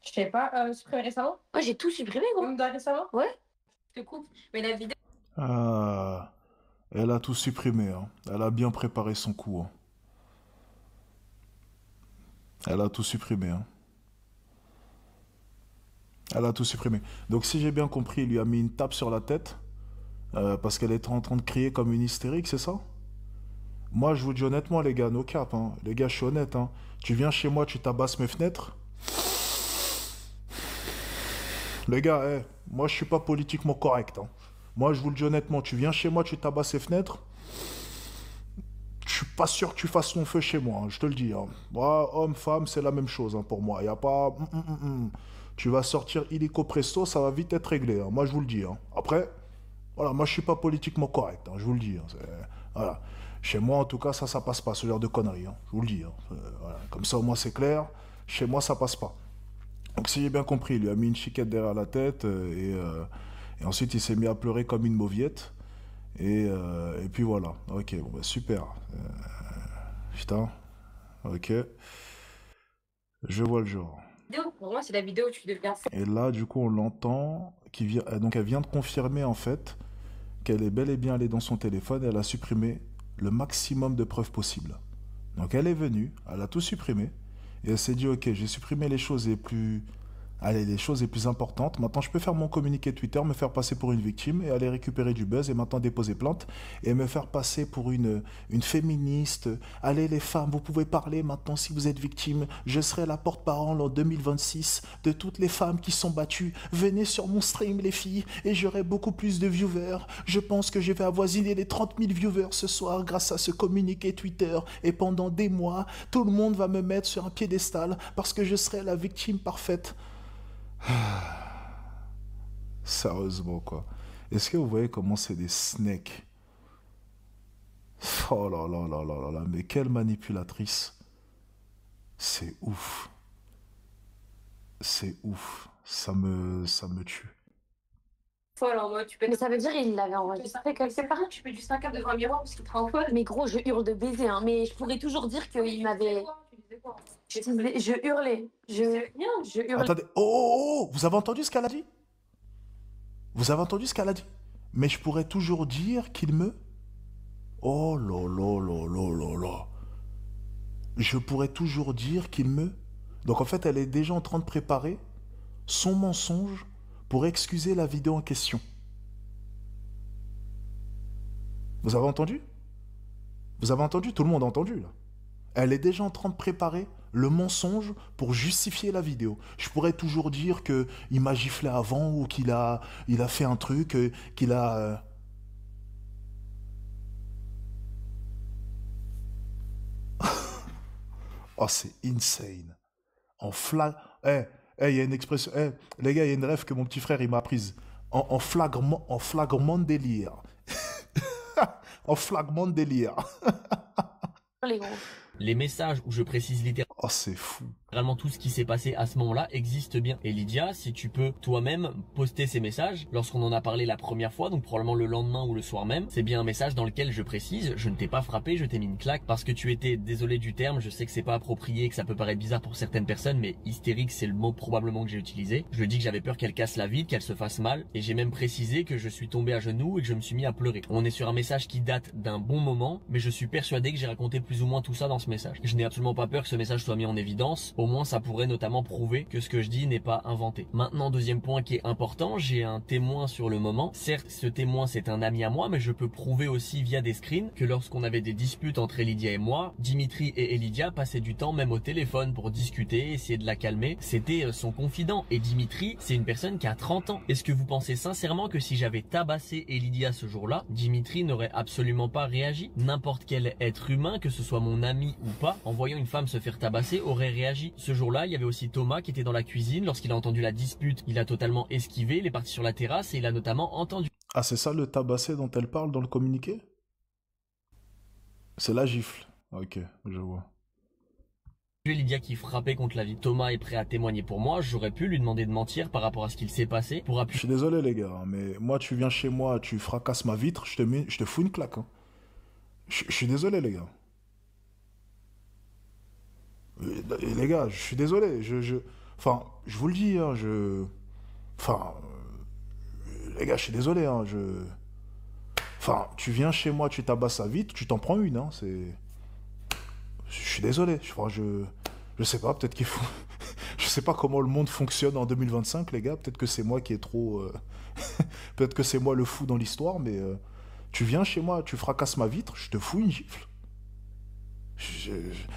Je sais pas, supprimé récemment? Moi, j'ai tout supprimé, gros. Même dans récemment? Ouais. Je te coupe. Mais la vidéo. Ah, elle a tout supprimé, hein. Elle a bien préparé son coup, hein. Elle a tout supprimé, hein. Elle a tout supprimé. Donc si j'ai bien compris, il lui a mis une tape sur la tête parce qu'elle était en train de crier comme une hystérique, c'est ça? Moi, je vous dis honnêtement, les gars, no cap, hein. Les gars, je suis honnête, hein. Tu viens chez moi, tu tabasses mes fenêtres. Les gars, moi, je suis pas politiquement correct, hein. Moi, je vous le dis honnêtement, tu viens chez moi, tu tabasses les fenêtres. Je suis pas sûr que tu fasses ton feu chez moi, hein, je te le dis, hein. Moi, homme, femme, c'est la même chose, hein, pour moi. Il y a pas... Tu vas sortir illico presto, ça va vite être réglé, hein. Moi, je vous le dis, hein. Après, voilà, moi, je suis pas politiquement correct, hein, je vous le dis, hein. Voilà. Chez moi, en tout cas, ça passe pas, ce genre de conneries, hein. Je vous le dis, hein. Voilà. Comme ça, au moins, c'est clair. Chez moi, ça passe pas. Donc, si j'ai bien compris, il lui a mis une chiquette derrière la tête et ensuite, il s'est mis à pleurer comme une mauviette. Et puis voilà. Ok, bon, bah, super. Putain. Ok. Je vois le genre. Pour moi, c'est la vidéo où tu deviens fou. Et là, du coup, on l'entend. Donc, elle vient de confirmer, en fait, qu'elle est bel et bien allée dans son téléphone et elle a supprimé le maximum de preuves possibles. Donc, elle est venue, elle a tout supprimé. Et elle s'est dit, ok, j'ai supprimé les choses les plus... Allez, les choses les plus importantes. Maintenant, je peux faire mon communiqué Twitter, me faire passer pour une victime et aller récupérer du buzz et maintenant déposer plainte et me faire passer pour une féministe. Allez, les femmes, vous pouvez parler maintenant si vous êtes victime. Je serai la porte-parole en 2026 de toutes les femmes qui sont battues. Venez sur mon stream, les filles, et j'aurai beaucoup plus de viewers. Je pense que je vais avoisiner les 30 000 viewers ce soir grâce à ce communiqué Twitter. Et pendant des mois, tout le monde va me mettre sur un piédestal parce que je serai la victime parfaite. Sérieusement, quoi. Est-ce que vous voyez comment c'est des snakes? Oh là là là là là là, mais quelle manipulatrice. C'est ouf. C'est ouf. Ça me tue. Folle en mode, tu peux Mais ça veut dire qu'il l'avait enregistré quelque part. Tu peux du 5 devant un miroir parce qu'il te rend folle. Mais gros, je hurle de baiser, hein. Mais je pourrais toujours dire qu'il m'avait... Tu disais quoi? Je hurlais. Je hurlais. Attendez. Oh, vous avez entendu ce qu'elle a dit? Vous avez entendu ce qu'elle a dit? Mais je pourrais toujours dire qu'il me... Oh là là là là là là. Je pourrais toujours dire qu'il me... Donc en fait, elle est déjà en train de préparer son mensonge pour excuser la vidéo en question. Vous avez entendu? Vous avez entendu? Tout le monde a entendu, là. Elle est déjà en train de préparer le mensonge pour justifier la vidéo. Je pourrais toujours dire que il m'a giflé avant ou il a fait un truc, qu'il a... Oh, c'est insane. En flag... il y a une expression... les gars, il y a une rêve que mon petit frère, il m'a apprise. En flagrement de délire. En flagrement de délire. Les gros. Les messages où je précise littéralement Oh, c'est fou. tout ce qui s'est passé à ce moment-là existe bien. Et Lydia, si tu peux toi-même poster ces messages, lorsqu'on en a parlé la première fois, donc probablement le lendemain ou le soir même, c'est bien un message dans lequel je précise, je ne t'ai pas frappé, je t'ai mis une claque parce que tu étais, désolé du terme, je sais que c'est pas approprié, que ça peut paraître bizarre pour certaines personnes, mais hystérique c'est le mot probablement que j'ai utilisé. Je lui ai dit que j'avais peur qu'elle casse la vitre, qu'elle se fasse mal, et j'ai même précisé que je suis tombé à genoux et que je me suis mis à pleurer. On est sur un message qui date d'un bon moment, mais je suis persuadé que j'ai raconté plus ou moins tout ça dans ce message. Je n'ai absolument pas peur que ce message soit mis en évidence, au moins ça pourrait notamment prouver que ce que je dis n'est pas inventé. Maintenant, deuxième point qui est important, j'ai un témoin sur le moment. Certes, ce témoin c'est un ami à moi, mais je peux prouver aussi via des screens que lorsqu'on avait des disputes entre Lydia et moi, Dimitri et Lydia passaient du temps même au téléphone pour discuter, essayer de la calmer. C'était son confident. Et Dimitri, c'est une personne qui a 30 ans. Est-ce que vous pensez sincèrement que si j'avais tabassé Lydia ce jour-là, Dimitri n'aurait absolument pas réagi? N'importe quel être humain, que ce soit mon ami ou pas, en voyant une femme se faire tabasser, aurait réagi. Ce jour-là, il y avait aussi Thomas qui était dans la cuisine. Lorsqu'il a entendu la dispute, il a totalement esquivé, il est parti sur la terrasse et il a notamment entendu. Ah, c'est ça le tabassé dont elle parle dans le communiqué? C'est la gifle. Ok, je vois. Lydia qui frappait contre la vie. Thomas est prêt à témoigner pour moi. J'aurais pu lui demander de mentir par rapport à ce qu'il s'est passé pour Je appuyer. suis désolé les gars, mais moi tu viens chez moi, tu fracasses ma vitre, je te fous une claque. Hein. Je suis désolé les gars. Les gars, je suis désolé. Enfin, je vous le dis, hein, enfin, les gars, je suis désolé. Hein, enfin, tu viens chez moi, tu tabasses sa vitre, tu t'en prends une. Hein, je suis désolé. Enfin, je sais pas, peut-être qu'il faut. Je sais pas comment le monde fonctionne en 2025, les gars. Peut-être que c'est moi qui est trop. Peut-être que c'est moi le fou dans l'histoire, mais tu viens chez moi, tu fracasses ma vitre, je te fous une gifle.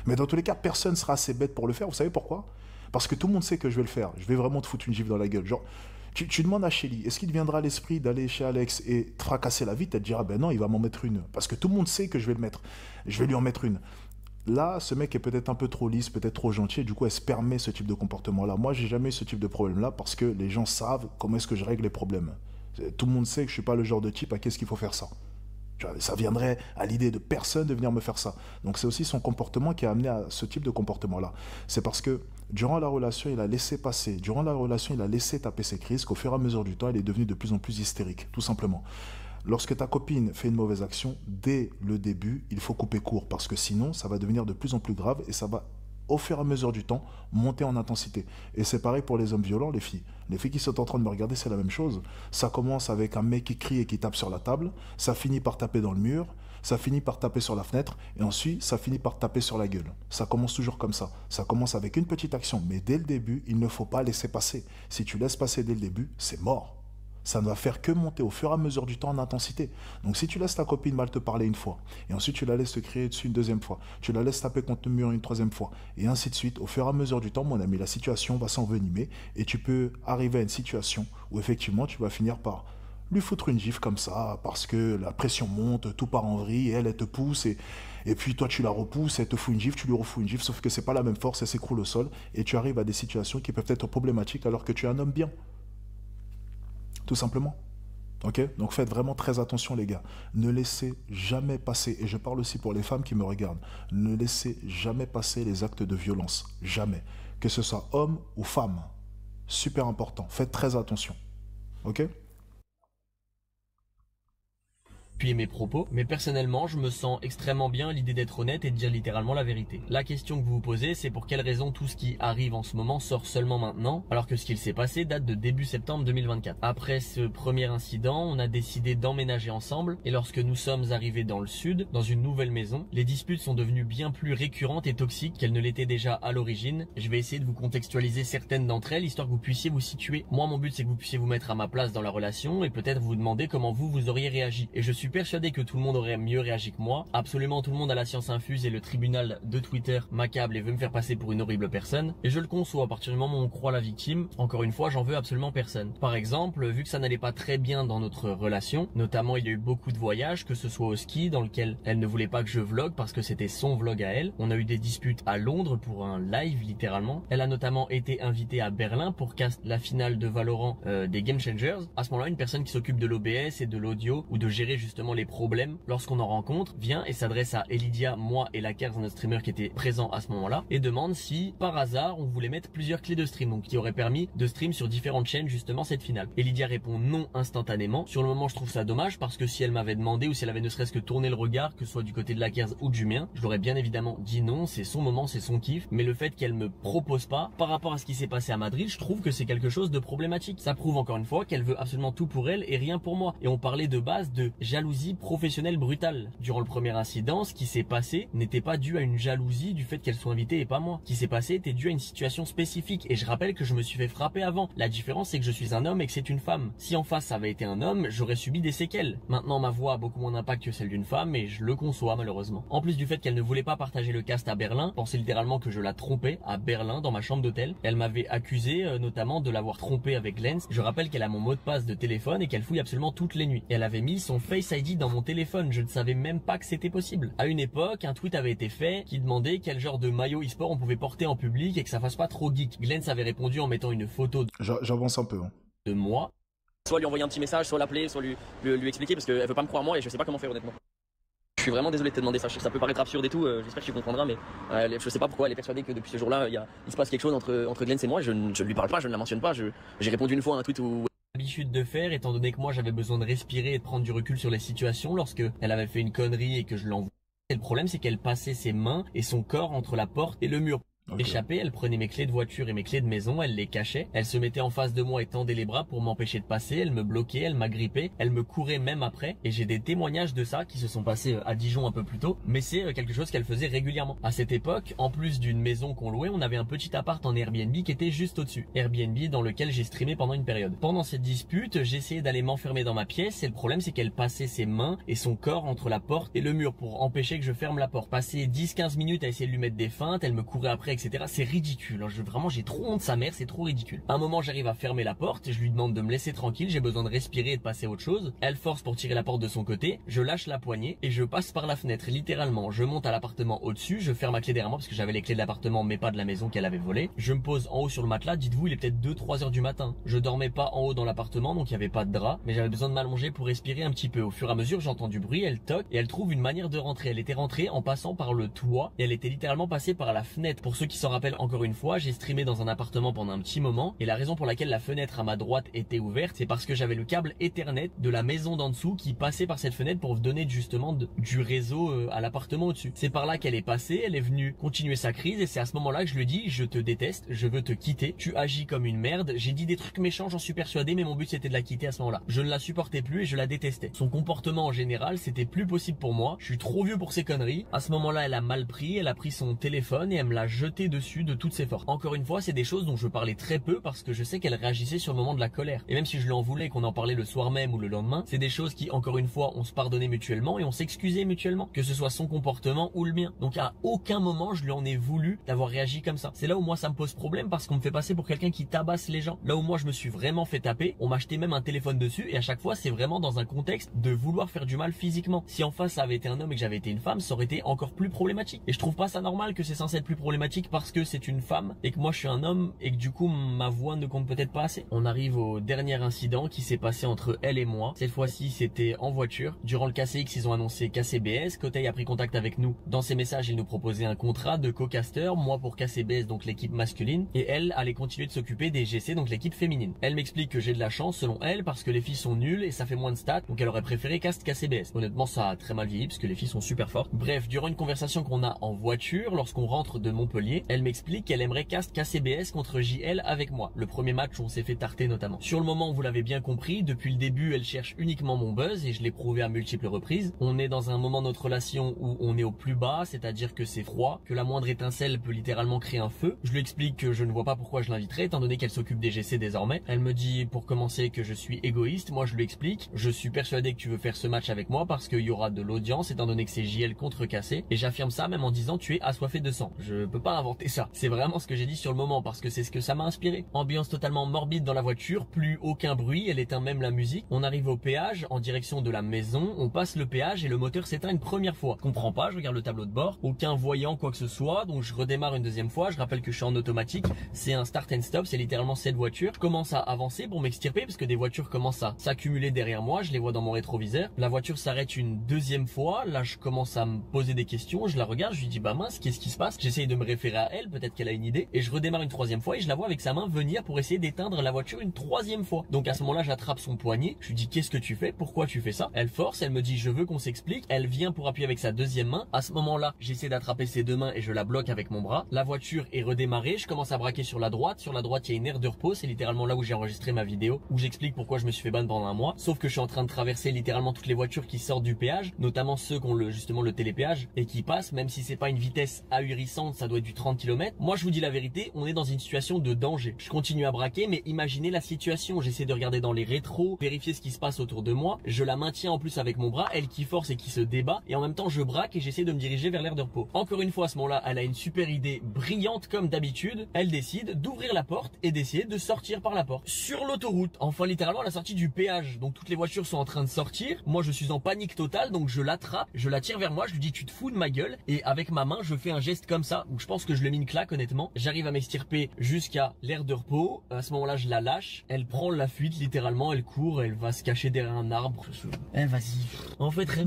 Mais dans tous les cas, personne sera assez bête pour le faire. Vous savez pourquoi? Parce que tout le monde sait que je vais le faire. Je vais vraiment te foutre une gifle dans la gueule. Genre, tu demandes à Shelly, est-ce qu'il te viendra à l'esprit d'aller chez Alex et te fracasser la vitre? Elle te dira, ben non, il va m'en mettre une. Parce que tout le monde sait que je vais le mettre. Je vais lui en mettre une. Là, ce mec est peut-être un peu trop lisse, peut-être trop gentil, et du coup, elle se permet ce type de comportement-là. Moi, j'ai jamais eu ce type de problème-là parce que les gens savent comment est-ce que je règle les problèmes. Tout le monde sait que je suis pas le genre de type à qui est-ce qu'il faut faire ça. Ça viendrait à l'idée de personne de venir me faire ça. Donc c'est aussi son comportement qui a amené à ce type de comportement-là. C'est parce que durant la relation, il a laissé passer. Durant la relation, il a laissé taper ses crises, qu'au fur et à mesure du temps, il est devenu de plus en plus hystérique, tout simplement. Lorsque ta copine fait une mauvaise action, dès le début, il faut couper court, parce que sinon, ça va devenir de plus en plus grave et ça va, au fur et à mesure du temps, monter en intensité. Et c'est pareil pour les hommes violents, les filles. Les filles qui sont en train de me regarder, c'est la même chose. Ça commence avec un mec qui crie et qui tape sur la table, ça finit par taper dans le mur, ça finit par taper sur la fenêtre, et ensuite, ça finit par taper sur la gueule. Ça commence toujours comme ça. Ça commence avec une petite action, mais dès le début, il ne faut pas laisser passer. Si tu laisses passer dès le début, c'est mort. Ça ne va faire que monter au fur et à mesure du temps en intensité. Donc si tu laisses ta copine mal te parler une fois, et ensuite tu la laisses te crier dessus une deuxième fois, tu la laisses taper contre le mur une troisième fois, et ainsi de suite, au fur et à mesure du temps, mon ami, la situation va s'envenimer, et tu peux arriver à une situation où effectivement tu vas finir par lui foutre une gifle comme ça, parce que la pression monte, tout part en vrille, et elle te pousse, et puis toi tu la repousses, elle te fout une gifle, tu lui refous une gifle, sauf que c'est pas la même force, elle s'écroule au sol, et tu arrives à des situations qui peuvent être problématiques alors que tu es un homme bien. Tout simplement. Ok? Donc faites vraiment très attention les gars. Ne laissez jamais passer, et je parle aussi pour les femmes qui me regardent, ne laissez jamais passer les actes de violence. Jamais. Que ce soit homme ou femme. Super important. Faites très attention. Ok? Mes propos, mais personnellement, je me sens extrêmement bien à l'idée d'être honnête et de dire littéralement la vérité. La question que vous vous posez, c'est pour quelle raison tout ce qui arrive en ce moment sort seulement maintenant, alors que ce qu'il s'est passé date de début septembre 2024. Après ce premier incident, on a décidé d'emménager ensemble, et lorsque nous sommes arrivés dans le sud, dans une nouvelle maison, les disputes sont devenues bien plus récurrentes et toxiques qu'elles ne l'étaient déjà à l'origine. Je vais essayer de vous contextualiser certaines d'entre elles, histoire que vous puissiez vous situer. Moi, mon but, c'est que vous puissiez vous mettre à ma place dans la relation, et peut-être vous demander comment vous auriez réagi. Et je suis persuadé que tout le monde aurait mieux réagi que moi. Absolument tout le monde a la science infuse et le tribunal de Twitter m'accable et veut me faire passer pour une horrible personne. Et je le conçois, à partir du moment où on croit la victime. Encore une fois, j'en veux absolument personne. Par exemple, vu que ça n'allait pas très bien dans notre relation, notamment il y a eu beaucoup de voyages, que ce soit au ski, dans lequel elle ne voulait pas que je vlog parce que c'était son vlog à elle. On a eu des disputes à Londres pour un live littéralement. Elle a notamment été invitée à Berlin pour cast la finale de Valorant des Game Changers. À ce moment-là, une personne qui s'occupe de l'OBS et de l'audio ou de gérer justement les problème lorsqu'on en rencontre vient et s'adresse à Elidia, moi et Lakers, notre streamer qui était présent à ce moment-là, et demande si par hasard on voulait mettre plusieurs clés de stream, donc qui aurait permis de stream sur différentes chaînes justement cette finale. Elidia répond non instantanément. Sur le moment, je trouve ça dommage parce que si elle m'avait demandé ou si elle avait ne serait-ce que tourné le regard, que ce soit du côté de Lakers ou du mien, je l'aurais bien évidemment dit non, c'est son moment, c'est son kiff. Mais le fait qu'elle me propose pas par rapport à ce qui s'est passé à Madrid, je trouve que c'est quelque chose de problématique. Ça prouve encore une fois qu'elle veut absolument tout pour elle et rien pour moi. Et on parlait de base de jalousie professionnelle brutale. Durant le premier incident, ce qui s'est passé n'était pas dû à une jalousie du fait qu'elle soit invitée et pas moi. Ce qui s'est passé était dû à une situation spécifique et je rappelle que je me suis fait frapper avant. La différence c'est que je suis un homme et que c'est une femme. Si en face ça avait été un homme, j'aurais subi des séquelles. Maintenant ma voix a beaucoup moins d'impact que celle d'une femme et je le conçois malheureusement. En plus du fait qu'elle ne voulait pas partager le cast à Berlin, pensait littéralement que je la trompais à Berlin dans ma chambre d'hôtel. Elle m'avait accusé notamment de l'avoir trompée avec Lens. Je rappelle qu'elle a mon mot de passe de téléphone et qu'elle fouille absolument toutes les nuits. Et elle avait mis son Face ID dans mon téléphone. Je ne savais même pas que c'était possible. À une époque, un tweet avait été fait qui demandait quel genre de maillot e-sport on pouvait porter en public et que ça fasse pas trop geek. Glens avait répondu en mettant une photo J'avance un peu. Hein. de moi. Soit lui envoyer un petit message, soit l'appeler, soit lui expliquer parce qu'elle veut pas me croire moi et je sais pas comment faire honnêtement. Je suis vraiment désolé de te demander ça, ça peut paraître absurde et tout, j'espère que tu comprendras, mais je sais pas pourquoi elle est persuadée que depuis ce jour-là, il se passe quelque chose entre Glenn et moi, je ne lui parle pas, je ne la mentionne pas, j'ai répondu une fois à un tweet où... L'habitude de faire, étant donné que moi j'avais besoin de respirer et de prendre du recul sur les situations lorsque elle avait fait une connerie et que je l'envoie. Et le problème c'est qu'elle passait ses mains et son corps entre la porte et le mur. Échappée, elle prenait mes clés de voiture et mes clés de maison, elle les cachait, elle se mettait en face de moi et tendait les bras pour m'empêcher de passer, elle me bloquait, elle m'agrippait, elle me courait même après, et j'ai des témoignages de ça qui se sont passés à Dijon un peu plus tôt, mais c'est quelque chose qu'elle faisait régulièrement. À cette époque, en plus d'une maison qu'on louait, on avait un petit appart en Airbnb qui était juste au-dessus. Airbnb dans lequel j'ai streamé pendant une période. Pendant cette dispute, j'essayais d'aller m'enfermer dans ma pièce, et le problème c'est qu'elle passait ses mains et son corps entre la porte et le mur pour empêcher que je ferme la porte. Passer 10-15 minutes à essayer de lui mettre des feintes, elle me courait après, etc. C'est ridicule. Vraiment, j'ai trop honte de sa mère, c'est trop ridicule. À un moment, j'arrive à fermer la porte et je lui demande de me laisser tranquille, j'ai besoin de respirer et de passer à autre chose. Elle force pour tirer la porte de son côté, je lâche la poignée et je passe par la fenêtre, littéralement. Je monte à l'appartement au-dessus, je ferme ma clé derrière moi parce que j'avais les clés de l'appartement mais pas de la maison qu'elle avait volée. Je me pose en haut sur le matelas, dites-vous, il est peut-être 2-3 heures du matin. Je dormais pas en haut dans l'appartement, donc il y avait pas de drap, mais j'avais besoin de m'allonger pour respirer un petit peu. Au fur et à mesure, j'entends du bruit, elle toque et elle trouve une manière de rentrer. Elle était rentrée en passant par le toit et elle était littéralement passée par la fenêtre. Pour ceux qui s'en rappellent encore une fois, j'ai streamé dans un appartement pendant un petit moment et la raison pour laquelle la fenêtre à ma droite était ouverte, c'est parce que j'avais le câble Ethernet de la maison d'en dessous qui passait par cette fenêtre pour donner justement du réseau à l'appartement au-dessus. C'est par là qu'elle est passée, elle est venue continuer sa crise et c'est à ce moment-là que je lui dis je te déteste, je veux te quitter, tu agis comme une merde. J'ai dit des trucs méchants, j'en suis persuadé, mais mon but c'était de la quitter à ce moment-là. Je ne la supportais plus et je la détestais. Son comportement en général, c'était plus possible pour moi. Je suis trop vieux pour ces conneries. À ce moment-là, elle a mal pris, elle a pris son téléphone et elle me l'a jeté dessus de toutes ses forces. Encore une fois, c'est des choses dont je parlais très peu parce que je sais qu'elle réagissait sur le moment de la colère. Et même si je lui en voulais qu'on en parlait le soir même ou le lendemain, c'est des choses qui, encore une fois, on se pardonnait mutuellement et on s'excusait mutuellement, que ce soit son comportement ou le mien. Donc à aucun moment je lui en ai voulu d'avoir réagi comme ça. C'est là où moi ça me pose problème parce qu'on me fait passer pour quelqu'un qui tabasse les gens. Là où moi je me suis vraiment fait taper, on m'a acheté même un téléphone dessus et à chaque fois c'est vraiment dans un contexte de vouloir faire du mal physiquement. Si en face ça avait été un homme et que j'avais été une femme, ça aurait été encore plus problématique. Et je trouve pas ça normal que c'est censé être plus problématique parce que c'est une femme et que moi je suis un homme et que du coup ma voix ne compte peut-être pas assez. On arrive au dernier incident qui s'est passé entre elle et moi. Cette fois-ci c'était en voiture. Durant le KCX ils ont annoncé KCBS. Kotei a pris contact avec nous. Dans ses messages il nous proposait un contrat de co-caster, moi pour KCBS donc l'équipe masculine et elle allait continuer de s'occuper des GC donc l'équipe féminine. Elle m'explique que j'ai de la chance selon elle parce que les filles sont nulles et ça fait moins de stats donc elle aurait préféré cast KCBS. Honnêtement ça a très mal vieilli parce que les filles sont super fortes. Bref, durant une conversation qu'on a en voiture lorsqu'on rentre de Montpellier, elle m'explique qu'elle aimerait cast KCBS contre JL avec moi. Le premier match où on s'est fait tarter notamment. Sur le moment vous l'avez bien compris, depuis le début elle cherche uniquement mon buzz et je l'ai prouvé à multiples reprises. On est dans un moment de notre relation où on est au plus bas, c'est-à-dire que c'est froid, que la moindre étincelle peut littéralement créer un feu. Je lui explique que je ne vois pas pourquoi je l'inviterais étant donné qu'elle s'occupe des GC désormais. Elle me dit pour commencer que je suis égoïste, moi je lui explique, je suis persuadé que tu veux faire ce match avec moi parce qu'il y aura de l'audience étant donné que c'est JL contre Cassé et j'affirme ça même en disant tu es assoiffé de sang. Je peux pas inventer ça. C'est vraiment ce que j'ai dit sur le moment parce que c'est ce que ça m'a inspiré. Ambiance totalement morbide dans la voiture, plus aucun bruit, elle éteint même la musique. On arrive au péage en direction de la maison, on passe le péage et le moteur s'éteint une première fois. Je comprends pas, je regarde le tableau de bord, aucun voyant quoi que ce soit, donc je redémarre une deuxième fois, je rappelle que je suis en automatique, c'est un start and stop, c'est littéralement cette voiture. Je commence à avancer pour m'extirper parce que des voitures commencent à s'accumuler derrière moi, je les vois dans mon rétroviseur. La voiture s'arrête une deuxième fois, là je commence à me poser des questions, je la regarde, je lui dis bah mince, qu'est-ce qui se passe? J'essaye de me référer à elle, peut-être qu'elle a une idée, et je redémarre une troisième fois et je la vois avec sa main venir pour essayer d'éteindre la voiture une troisième fois. Donc à ce moment-là, j'attrape son poignet, je lui dis qu'est-ce que tu fais? Pourquoi tu fais ça? Elle force, elle me dit je veux qu'on s'explique, elle vient pour appuyer avec sa deuxième main. À ce moment-là, j'essaie d'attraper ses deux mains et je la bloque avec mon bras. La voiture est redémarrée, je commence à braquer sur la droite, il y a une aire de repos, c'est littéralement là où j'ai enregistré ma vidéo, où j'explique pourquoi je me suis fait ban pendant un mois, sauf que je suis en train de traverser littéralement toutes les voitures qui sortent du péage, notamment ceux qui ont justement le télépéage et qui passent, même si c'est pas une vitesse ahurissante, ça doit être du 30 km. Moi je vous dis la vérité, on est dans une situation de danger. Je continue à braquer, mais imaginez la situation, j'essaie de regarder dans les rétros, vérifier ce qui se passe autour de moi, je la maintiens en plus avec mon bras, elle qui force et qui se débat, et en même temps je braque et j'essaie de me diriger vers l'aire de repos. Encore une fois à ce moment-là, elle a une super idée brillante comme d'habitude, elle décide d'ouvrir la porte et d'essayer de sortir par la porte. Sur l'autoroute, enfin littéralement à la sortie du péage, donc toutes les voitures sont en train de sortir, moi je suis en panique totale, donc je l'attrape, je la tire vers moi, je lui dis tu te fous de ma gueule, et avec ma main je fais un geste comme ça, où je pense que je lui ai mis une claque honnêtement, j'arrive à m'extirper jusqu'à l'aire de repos, à ce moment-là je la lâche, elle prend la fuite littéralement, elle court, elle va se cacher derrière un arbre, vas-y, en fait rien.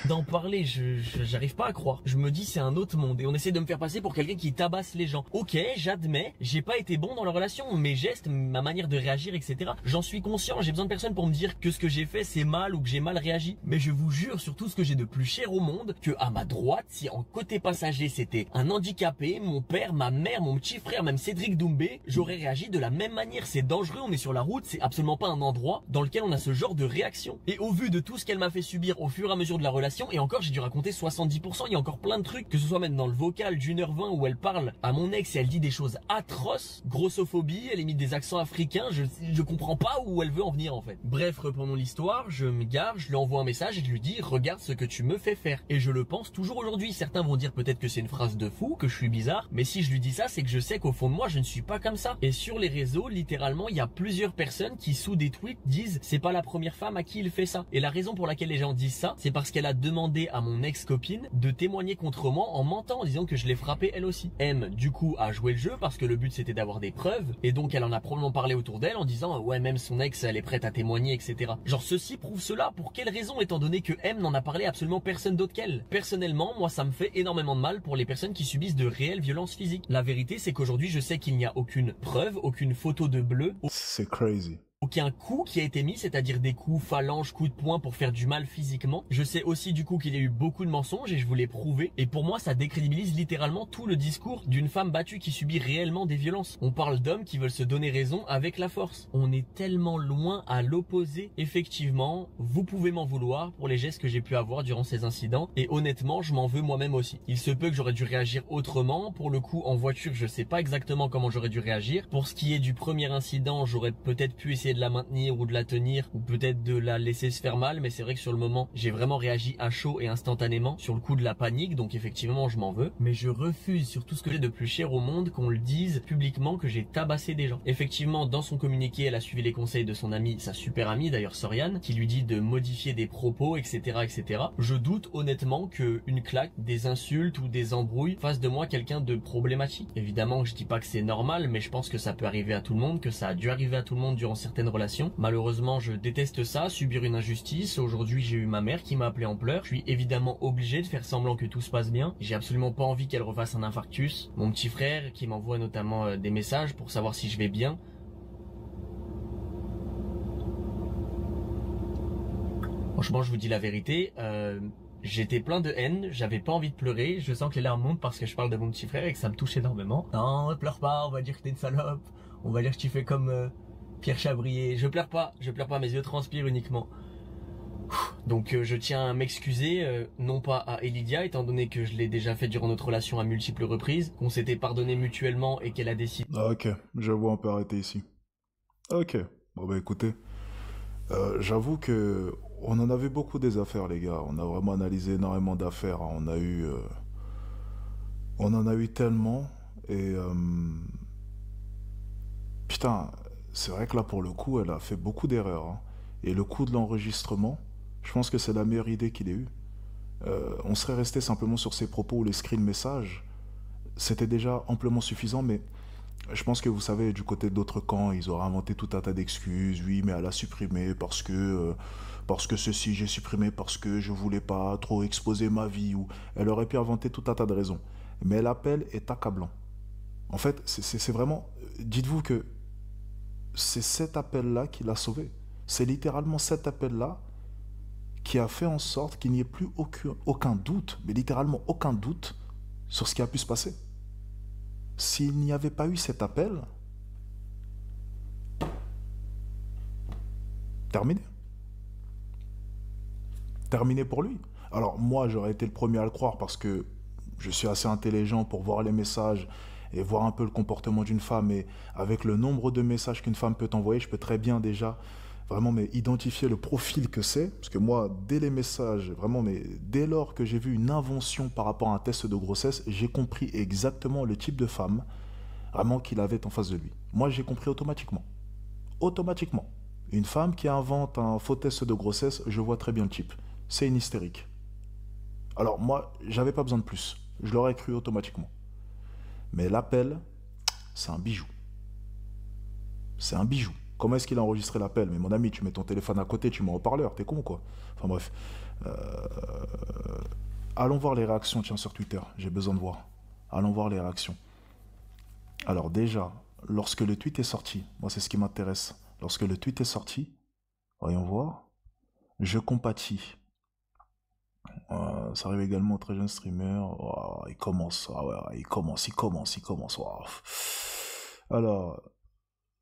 D'en parler, j'arrive pas à croire. Je me dis c'est un autre monde et on essaie de me faire passer pour quelqu'un qui tabasse les gens. Ok, j'admets, j'ai pas été bon dans la relation, mes gestes, ma manière de réagir, etc. J'en suis conscient, j'ai besoin de personne pour me dire que ce que j'ai fait c'est mal ou que j'ai mal réagi. Mais je vous jure sur tout ce que j'ai de plus cher au monde, que à ma droite, si en côté passager c'était un handicapé, mon père, ma mère, mon petit frère, même Cédric Doumbé, j'aurais réagi de la même manière. C'est dangereux, on est sur la route, c'est absolument pas un endroit dans lequel on a ce genre de réaction. Et au vu de tout ce qu'elle m'a fait subir au fur et à mesure de la relation, et encore j'ai dû raconter 70%, il y a encore plein de trucs, que ce soit même dans le vocal d'1h20 où elle parle à mon ex et elle dit des choses atroces, grossophobie, elle émite des accents africains, je comprends pas où elle veut en venir en fait. Bref, reprenons l'histoire, je me gare, je lui envoie un message et je lui dis regarde ce que tu me fais faire. Et je le pense toujours aujourd'hui. Certains vont dire peut-être que c'est une phrase de fou, que je suis bizarre, mais si je lui dis ça, c'est que je sais qu'au fond de moi, je ne suis pas comme ça. Et sur les réseaux, littéralement, il y a plusieurs personnes qui sous des tweets disent c'est pas la première femme à qui il fait ça. Et la raison pour laquelle les gens disent ça, c'est parce qu'elle a demandé à mon ex-copine de témoigner contre moi en mentant, en disant que je l'ai frappée elle aussi. M, du coup, a joué le jeu parce que le but c'était d'avoir des preuves, et donc elle en a probablement parlé autour d'elle en disant ouais, même son ex, elle est prête à témoigner, etc. Genre ceci prouve cela. Pour quelle raison, étant donné que M n'en a parlé absolument personne d'autre qu'elle? Personnellement, moi ça me fait énormément de mal pour les personnes qui subissent de réelles violences physiques. La vérité c'est qu'aujourd'hui je sais qu'il n'y a aucune preuve, aucune photo de bleu, C'est crazy. aucun coup qui a été mis, c'est-à-dire des coups phalanges, coups de poing pour faire du mal physiquement. Je sais aussi du coup qu'il y a eu beaucoup de mensonges et je vous l'ai prouvé. Et pour moi, ça décrédibilise littéralement tout le discours d'une femme battue qui subit réellement des violences. On parle d'hommes qui veulent se donner raison avec la force. On est tellement loin à l'opposé. Effectivement, vous pouvez m'en vouloir pour les gestes que j'ai pu avoir durant ces incidents. Et honnêtement, je m'en veux moi-même aussi. Il se peut que j'aurais dû réagir autrement. Pour le coup, en voiture, je sais pas exactement comment j'aurais dû réagir. Pour ce qui est du premier incident, j'aurais peut-être pu essayer de la maintenir ou de la tenir ou peut-être de la laisser se faire mal, mais c'est vrai que sur le moment j'ai vraiment réagi à chaud et instantanément sur le coup de la panique, donc effectivement je m'en veux, mais je refuse sur tout ce que j'ai de plus cher au monde qu'on le dise publiquement que j'ai tabassé des gens. Effectivement dans son communiqué elle a suivi les conseils de son amie, sa super amie d'ailleurs Soriane, qui lui dit de modifier des propos, etc., etc. Je doute honnêtement que une claque, des insultes ou des embrouilles fassent de moi quelqu'un de problématique. Évidemment je dis pas que c'est normal, mais je pense que ça peut arriver à tout le monde, que ça a dû arriver à tout le monde durant certaines relations. Malheureusement, je déteste ça, subir une injustice. Aujourd'hui, j'ai eu ma mère qui m'a appelé en pleurs. Je suis évidemment obligé de faire semblant que tout se passe bien. J'ai absolument pas envie qu'elle refasse un infarctus. Mon petit frère qui m'envoie notamment des messages pour savoir si je vais bien. Franchement, je vous dis la vérité, j'étais plein de haine, j'avais pas envie de pleurer, je sens que les larmes montent parce que je parle de mon petit frère et que ça me touche énormément. Non, ne pleure pas, on va dire que t'es une salope, on va dire que tu fais comme Pierre Chabrier. Je pleure pas, mes yeux transpirent uniquement. Donc je tiens à m'excuser, non pas à Elidia, étant donné que je l'ai déjà fait durant notre relation à multiples reprises, qu'on s'était pardonné mutuellement et qu'elle a décidé... Ah, ok, j'avoue, on peut arrêter ici. Ok, bon bah écoutez, j'avoue que on en avait beaucoup des affaires les gars, on a vraiment analysé énormément d'affaires, hein. On en a eu tellement, et putain, c'est vrai que là pour le coup elle a fait beaucoup d'erreurs, hein. Et le coup de l'enregistrement, je pense que c'est la meilleure idée qu'il ait eue. On serait resté simplement sur ses propos ou les screen messages, c'était déjà amplement suffisant, mais je pense que vous savez, du côté d'autres camps, ils auraient inventé tout un tas d'excuses. Oui, mais elle a supprimé parce que ceci, j'ai supprimé parce que je voulais pas trop exposer ma vie. Ou elle aurait pu inventer tout un tas de raisons. Mais l'appel est accablant. En fait, c'est vraiment... Dites-vous que c'est cet appel-là qui l'a sauvé. C'est littéralement cet appel-là qui a fait en sorte qu'il n'y ait plus aucun doute, mais littéralement aucun doute sur ce qui a pu se passer. S'il n'y avait pas eu cet appel, terminé. Terminé pour lui. Alors moi, j'aurais été le premier à le croire parce que je suis assez intelligent pour voir les messages et voir un peu le comportement d'une femme. Et avec le nombre de messages qu'une femme peut envoyer, je peux très bien déjà vraiment mais identifier le profil que c'est. Parce que moi, dès les messages, vraiment, mais dès lors que j'ai vu une invention par rapport à un test de grossesse, j'ai compris exactement le type de femme vraiment qu'il avait en face de lui. Moi, j'ai compris automatiquement. Automatiquement. Une femme qui invente un faux test de grossesse, je vois très bien le type. C'est une hystérique. Alors moi, j'avais pas besoin de plus. Je l'aurais cru automatiquement. Mais l'appel, c'est un bijou. C'est un bijou. Comment est-ce qu'il a enregistré l'appel? Mais mon ami, tu mets ton téléphone à côté, tu mets en haut-parleur, t'es con quoi? Enfin bref. Allons voir les réactions, tiens, sur Twitter. J'ai besoin de voir. Allons voir les réactions. Alors déjà, lorsque le tweet est sorti, moi c'est ce qui m'intéresse. Lorsque le tweet est sorti, voyons voir. Je compatis. Ça arrive également aux très jeunes streamers. Oh, il commence. Ah ouais, il commence. Wow. Alors,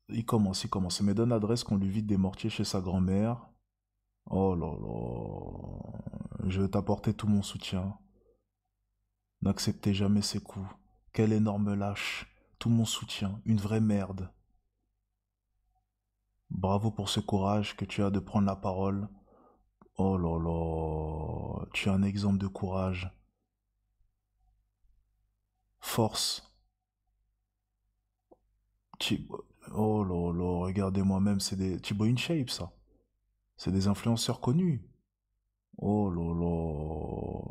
il commence. Il me donne l'adresse qu'on lui vide des mortiers chez sa grand-mère. Oh là là. Je vais t'apporter tout mon soutien. N'acceptez jamais ces coups. Quel énorme lâche. Tout mon soutien. Une vraie merde. Bravo pour ce courage que tu as de prendre la parole. Oh là là. Tu es un exemple de courage. Force. Oh là là. Regardez-moi même. C'est des Thibaut InShape, ça. C'est des influenceurs connus. Oh là là.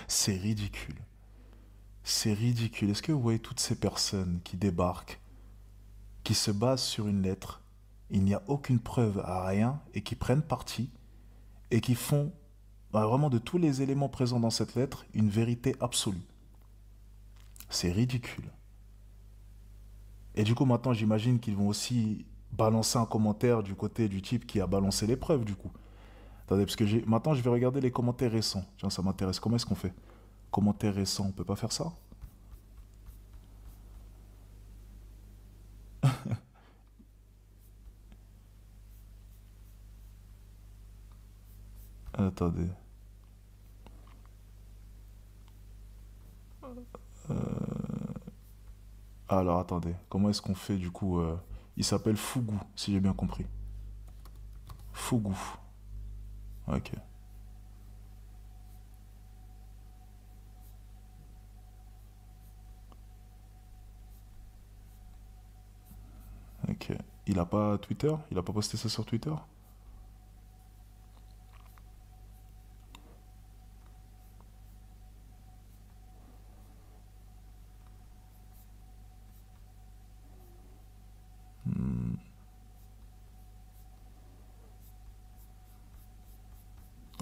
C'est ridicule. C'est ridicule. Est-ce que vous voyez toutes ces personnes qui débarquent, qui se basent sur une lettre, il n'y a aucune preuve à rien, et qui prennent parti, et qui font vraiment de tous les éléments présents dans cette lettre une vérité absolue. C'est ridicule. Et du coup, maintenant, j'imagine qu'ils vont aussi balancer un commentaire du côté du type qui a balancé les preuves, du coup. Attendez, parce que maintenant, je vais regarder les commentaires récents. Tiens, ça m'intéresse. Comment est-ce qu'on fait? Commentaires récents, on peut pas faire ça? Attendez. Alors, attendez. Comment est-ce qu'on fait, du coup Il s'appelle Fougou, si j'ai bien compris. Fougou. Ok. Ok. Il a pas Twitter? Il a pas posté ça sur Twitter?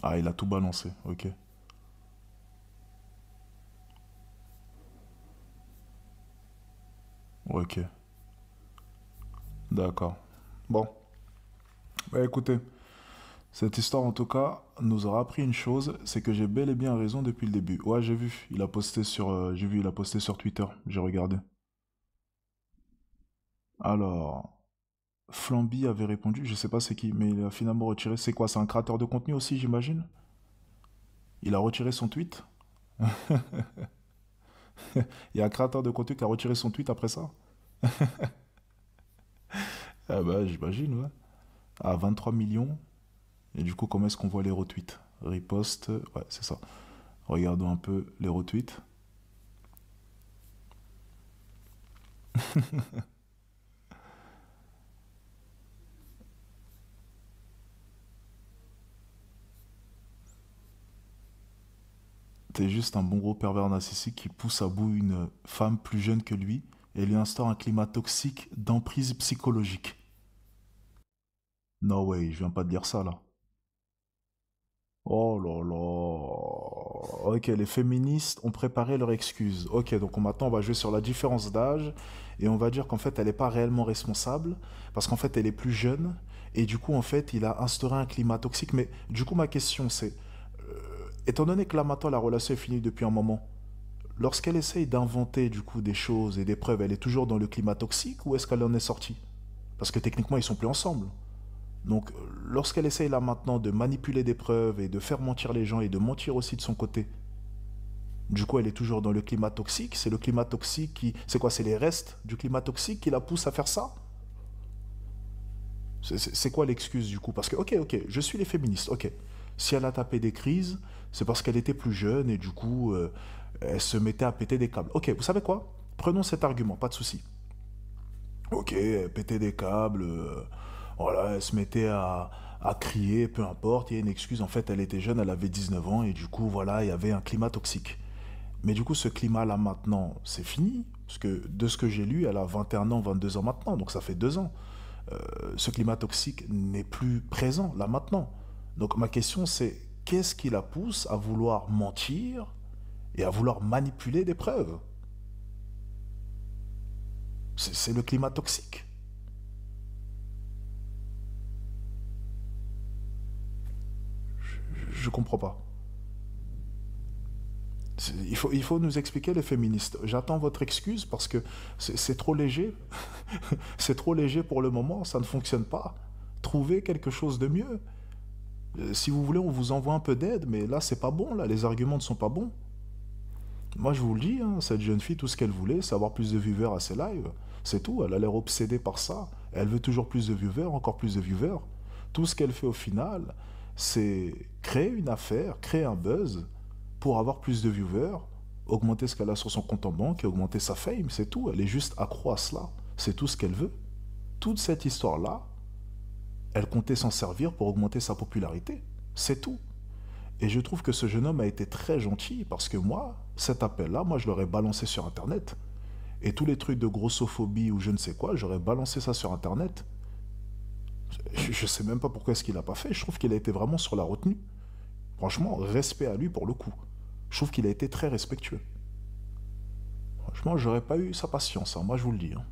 Ah, il a tout balancé. Ok. Ok. D'accord. Bon. Bah écoutez, cette histoire en tout cas nous aura appris une chose, c'est que j'ai bel et bien raison depuis le début. Ouais, j'ai vu, il a posté sur, il a posté sur Twitter, j'ai regardé. Alors, Flamby avait répondu, je sais pas c'est qui, mais il a finalement retiré. C'est quoi, c'est un créateur de contenu aussi, j'imagine? Il a retiré son tweet? Il y a un créateur de contenu qui a retiré son tweet après ça? Ah bah j'imagine, ouais. À 23 millions. Et du coup, comment est-ce qu'on voit les retweets? Repost, ouais, c'est ça. Regardons un peu les retweets. T'es juste un bon gros pervers narcissique qui pousse à bout une femme plus jeune que lui et lui instaure un climat toxique d'emprise psychologique. No way, je viens pas de dire ça là. Oh là là. Ok, les féministes ont préparé leur excuse. Ok, donc maintenant on va jouer sur la différence d'âge et on va dire qu'en fait elle n'est pas réellement responsable parce qu'en fait elle est plus jeune et du coup en fait il a instauré un climat toxique. Mais du coup ma question c'est, étant donné que là maintenant la relation est finie depuis un moment, lorsqu'elle essaye d'inventer du coup des choses et des preuves, elle est toujours dans le climat toxique ou est-ce qu'elle en est sortie? Parce que techniquement ils sont plus ensemble. Donc, lorsqu'elle essaye là maintenant de manipuler des preuves et de faire mentir les gens et de mentir aussi de son côté, du coup, elle est toujours dans le climat toxique. C'est le climat toxique qui... C'est quoi? C'est les restes du climat toxique qui la poussent à faire ça? C'est quoi l'excuse du coup? Parce que, ok, je suis les féministes, ok. Si elle a tapé des crises, c'est parce qu'elle était plus jeune et du coup, elle se mettait à péter des câbles. Ok, vous savez quoi? Prenons cet argument, pas de souci. Ok, elle pétait des câbles... Voilà, elle se mettait à crier, peu importe, il y a une excuse, en fait elle était jeune, elle avait 19 ans et du coup voilà, il y avait un climat toxique. Mais du coup ce climat-là maintenant, c'est fini, Parce que de ce que j'ai lu, elle a 21 ans, 22 ans maintenant, donc ça fait 2 ans. Ce climat toxique n'est plus présent, là, maintenant. Donc ma question, c'est qu'est-ce qui la pousse à vouloir mentir et à vouloir manipuler des preuves? C'est le climat toxique. Je comprends pas. Il faut nous expliquer, les féministes. J'attends votre excuse parce que c'est trop léger. C'est trop léger pour le moment, ça ne fonctionne pas. Trouvez quelque chose de mieux. Si vous voulez, on vous envoie un peu d'aide, mais là, c'est pas bon, là. Les arguments ne sont pas bons. Moi, je vous le dis, hein, cette jeune fille, tout ce qu'elle voulait, c'est avoir plus de viewers à ses lives. C'est tout, elle a l'air obsédée par ça. Elle veut toujours plus de viewers, encore plus de viewers. Tout ce qu'elle fait au final, c'est créer une affaire, créer un buzz pour avoir plus de viewers, augmenter ce qu'elle a sur son compte en banque et augmenter sa fame, c'est tout. Elle est juste accro à cela. C'est tout ce qu'elle veut. Toute cette histoire-là, elle comptait s'en servir pour augmenter sa popularité. C'est tout. Et je trouve que ce jeune homme a été très gentil parce que moi, cet appel-là, moi, je l'aurais balancé sur Internet. Et tous les trucs de grossophobie ou je ne sais quoi, j'aurais balancé ça sur Internet. Je sais même pas pourquoi est-ce qu'il n'a pas fait. Je trouve qu'il a été vraiment sur la retenue. Franchement, respect à lui pour le coup. Je trouve qu'il a été très respectueux. Franchement, j'aurais pas eu sa patience, hein, moi je vous le dis. Hein.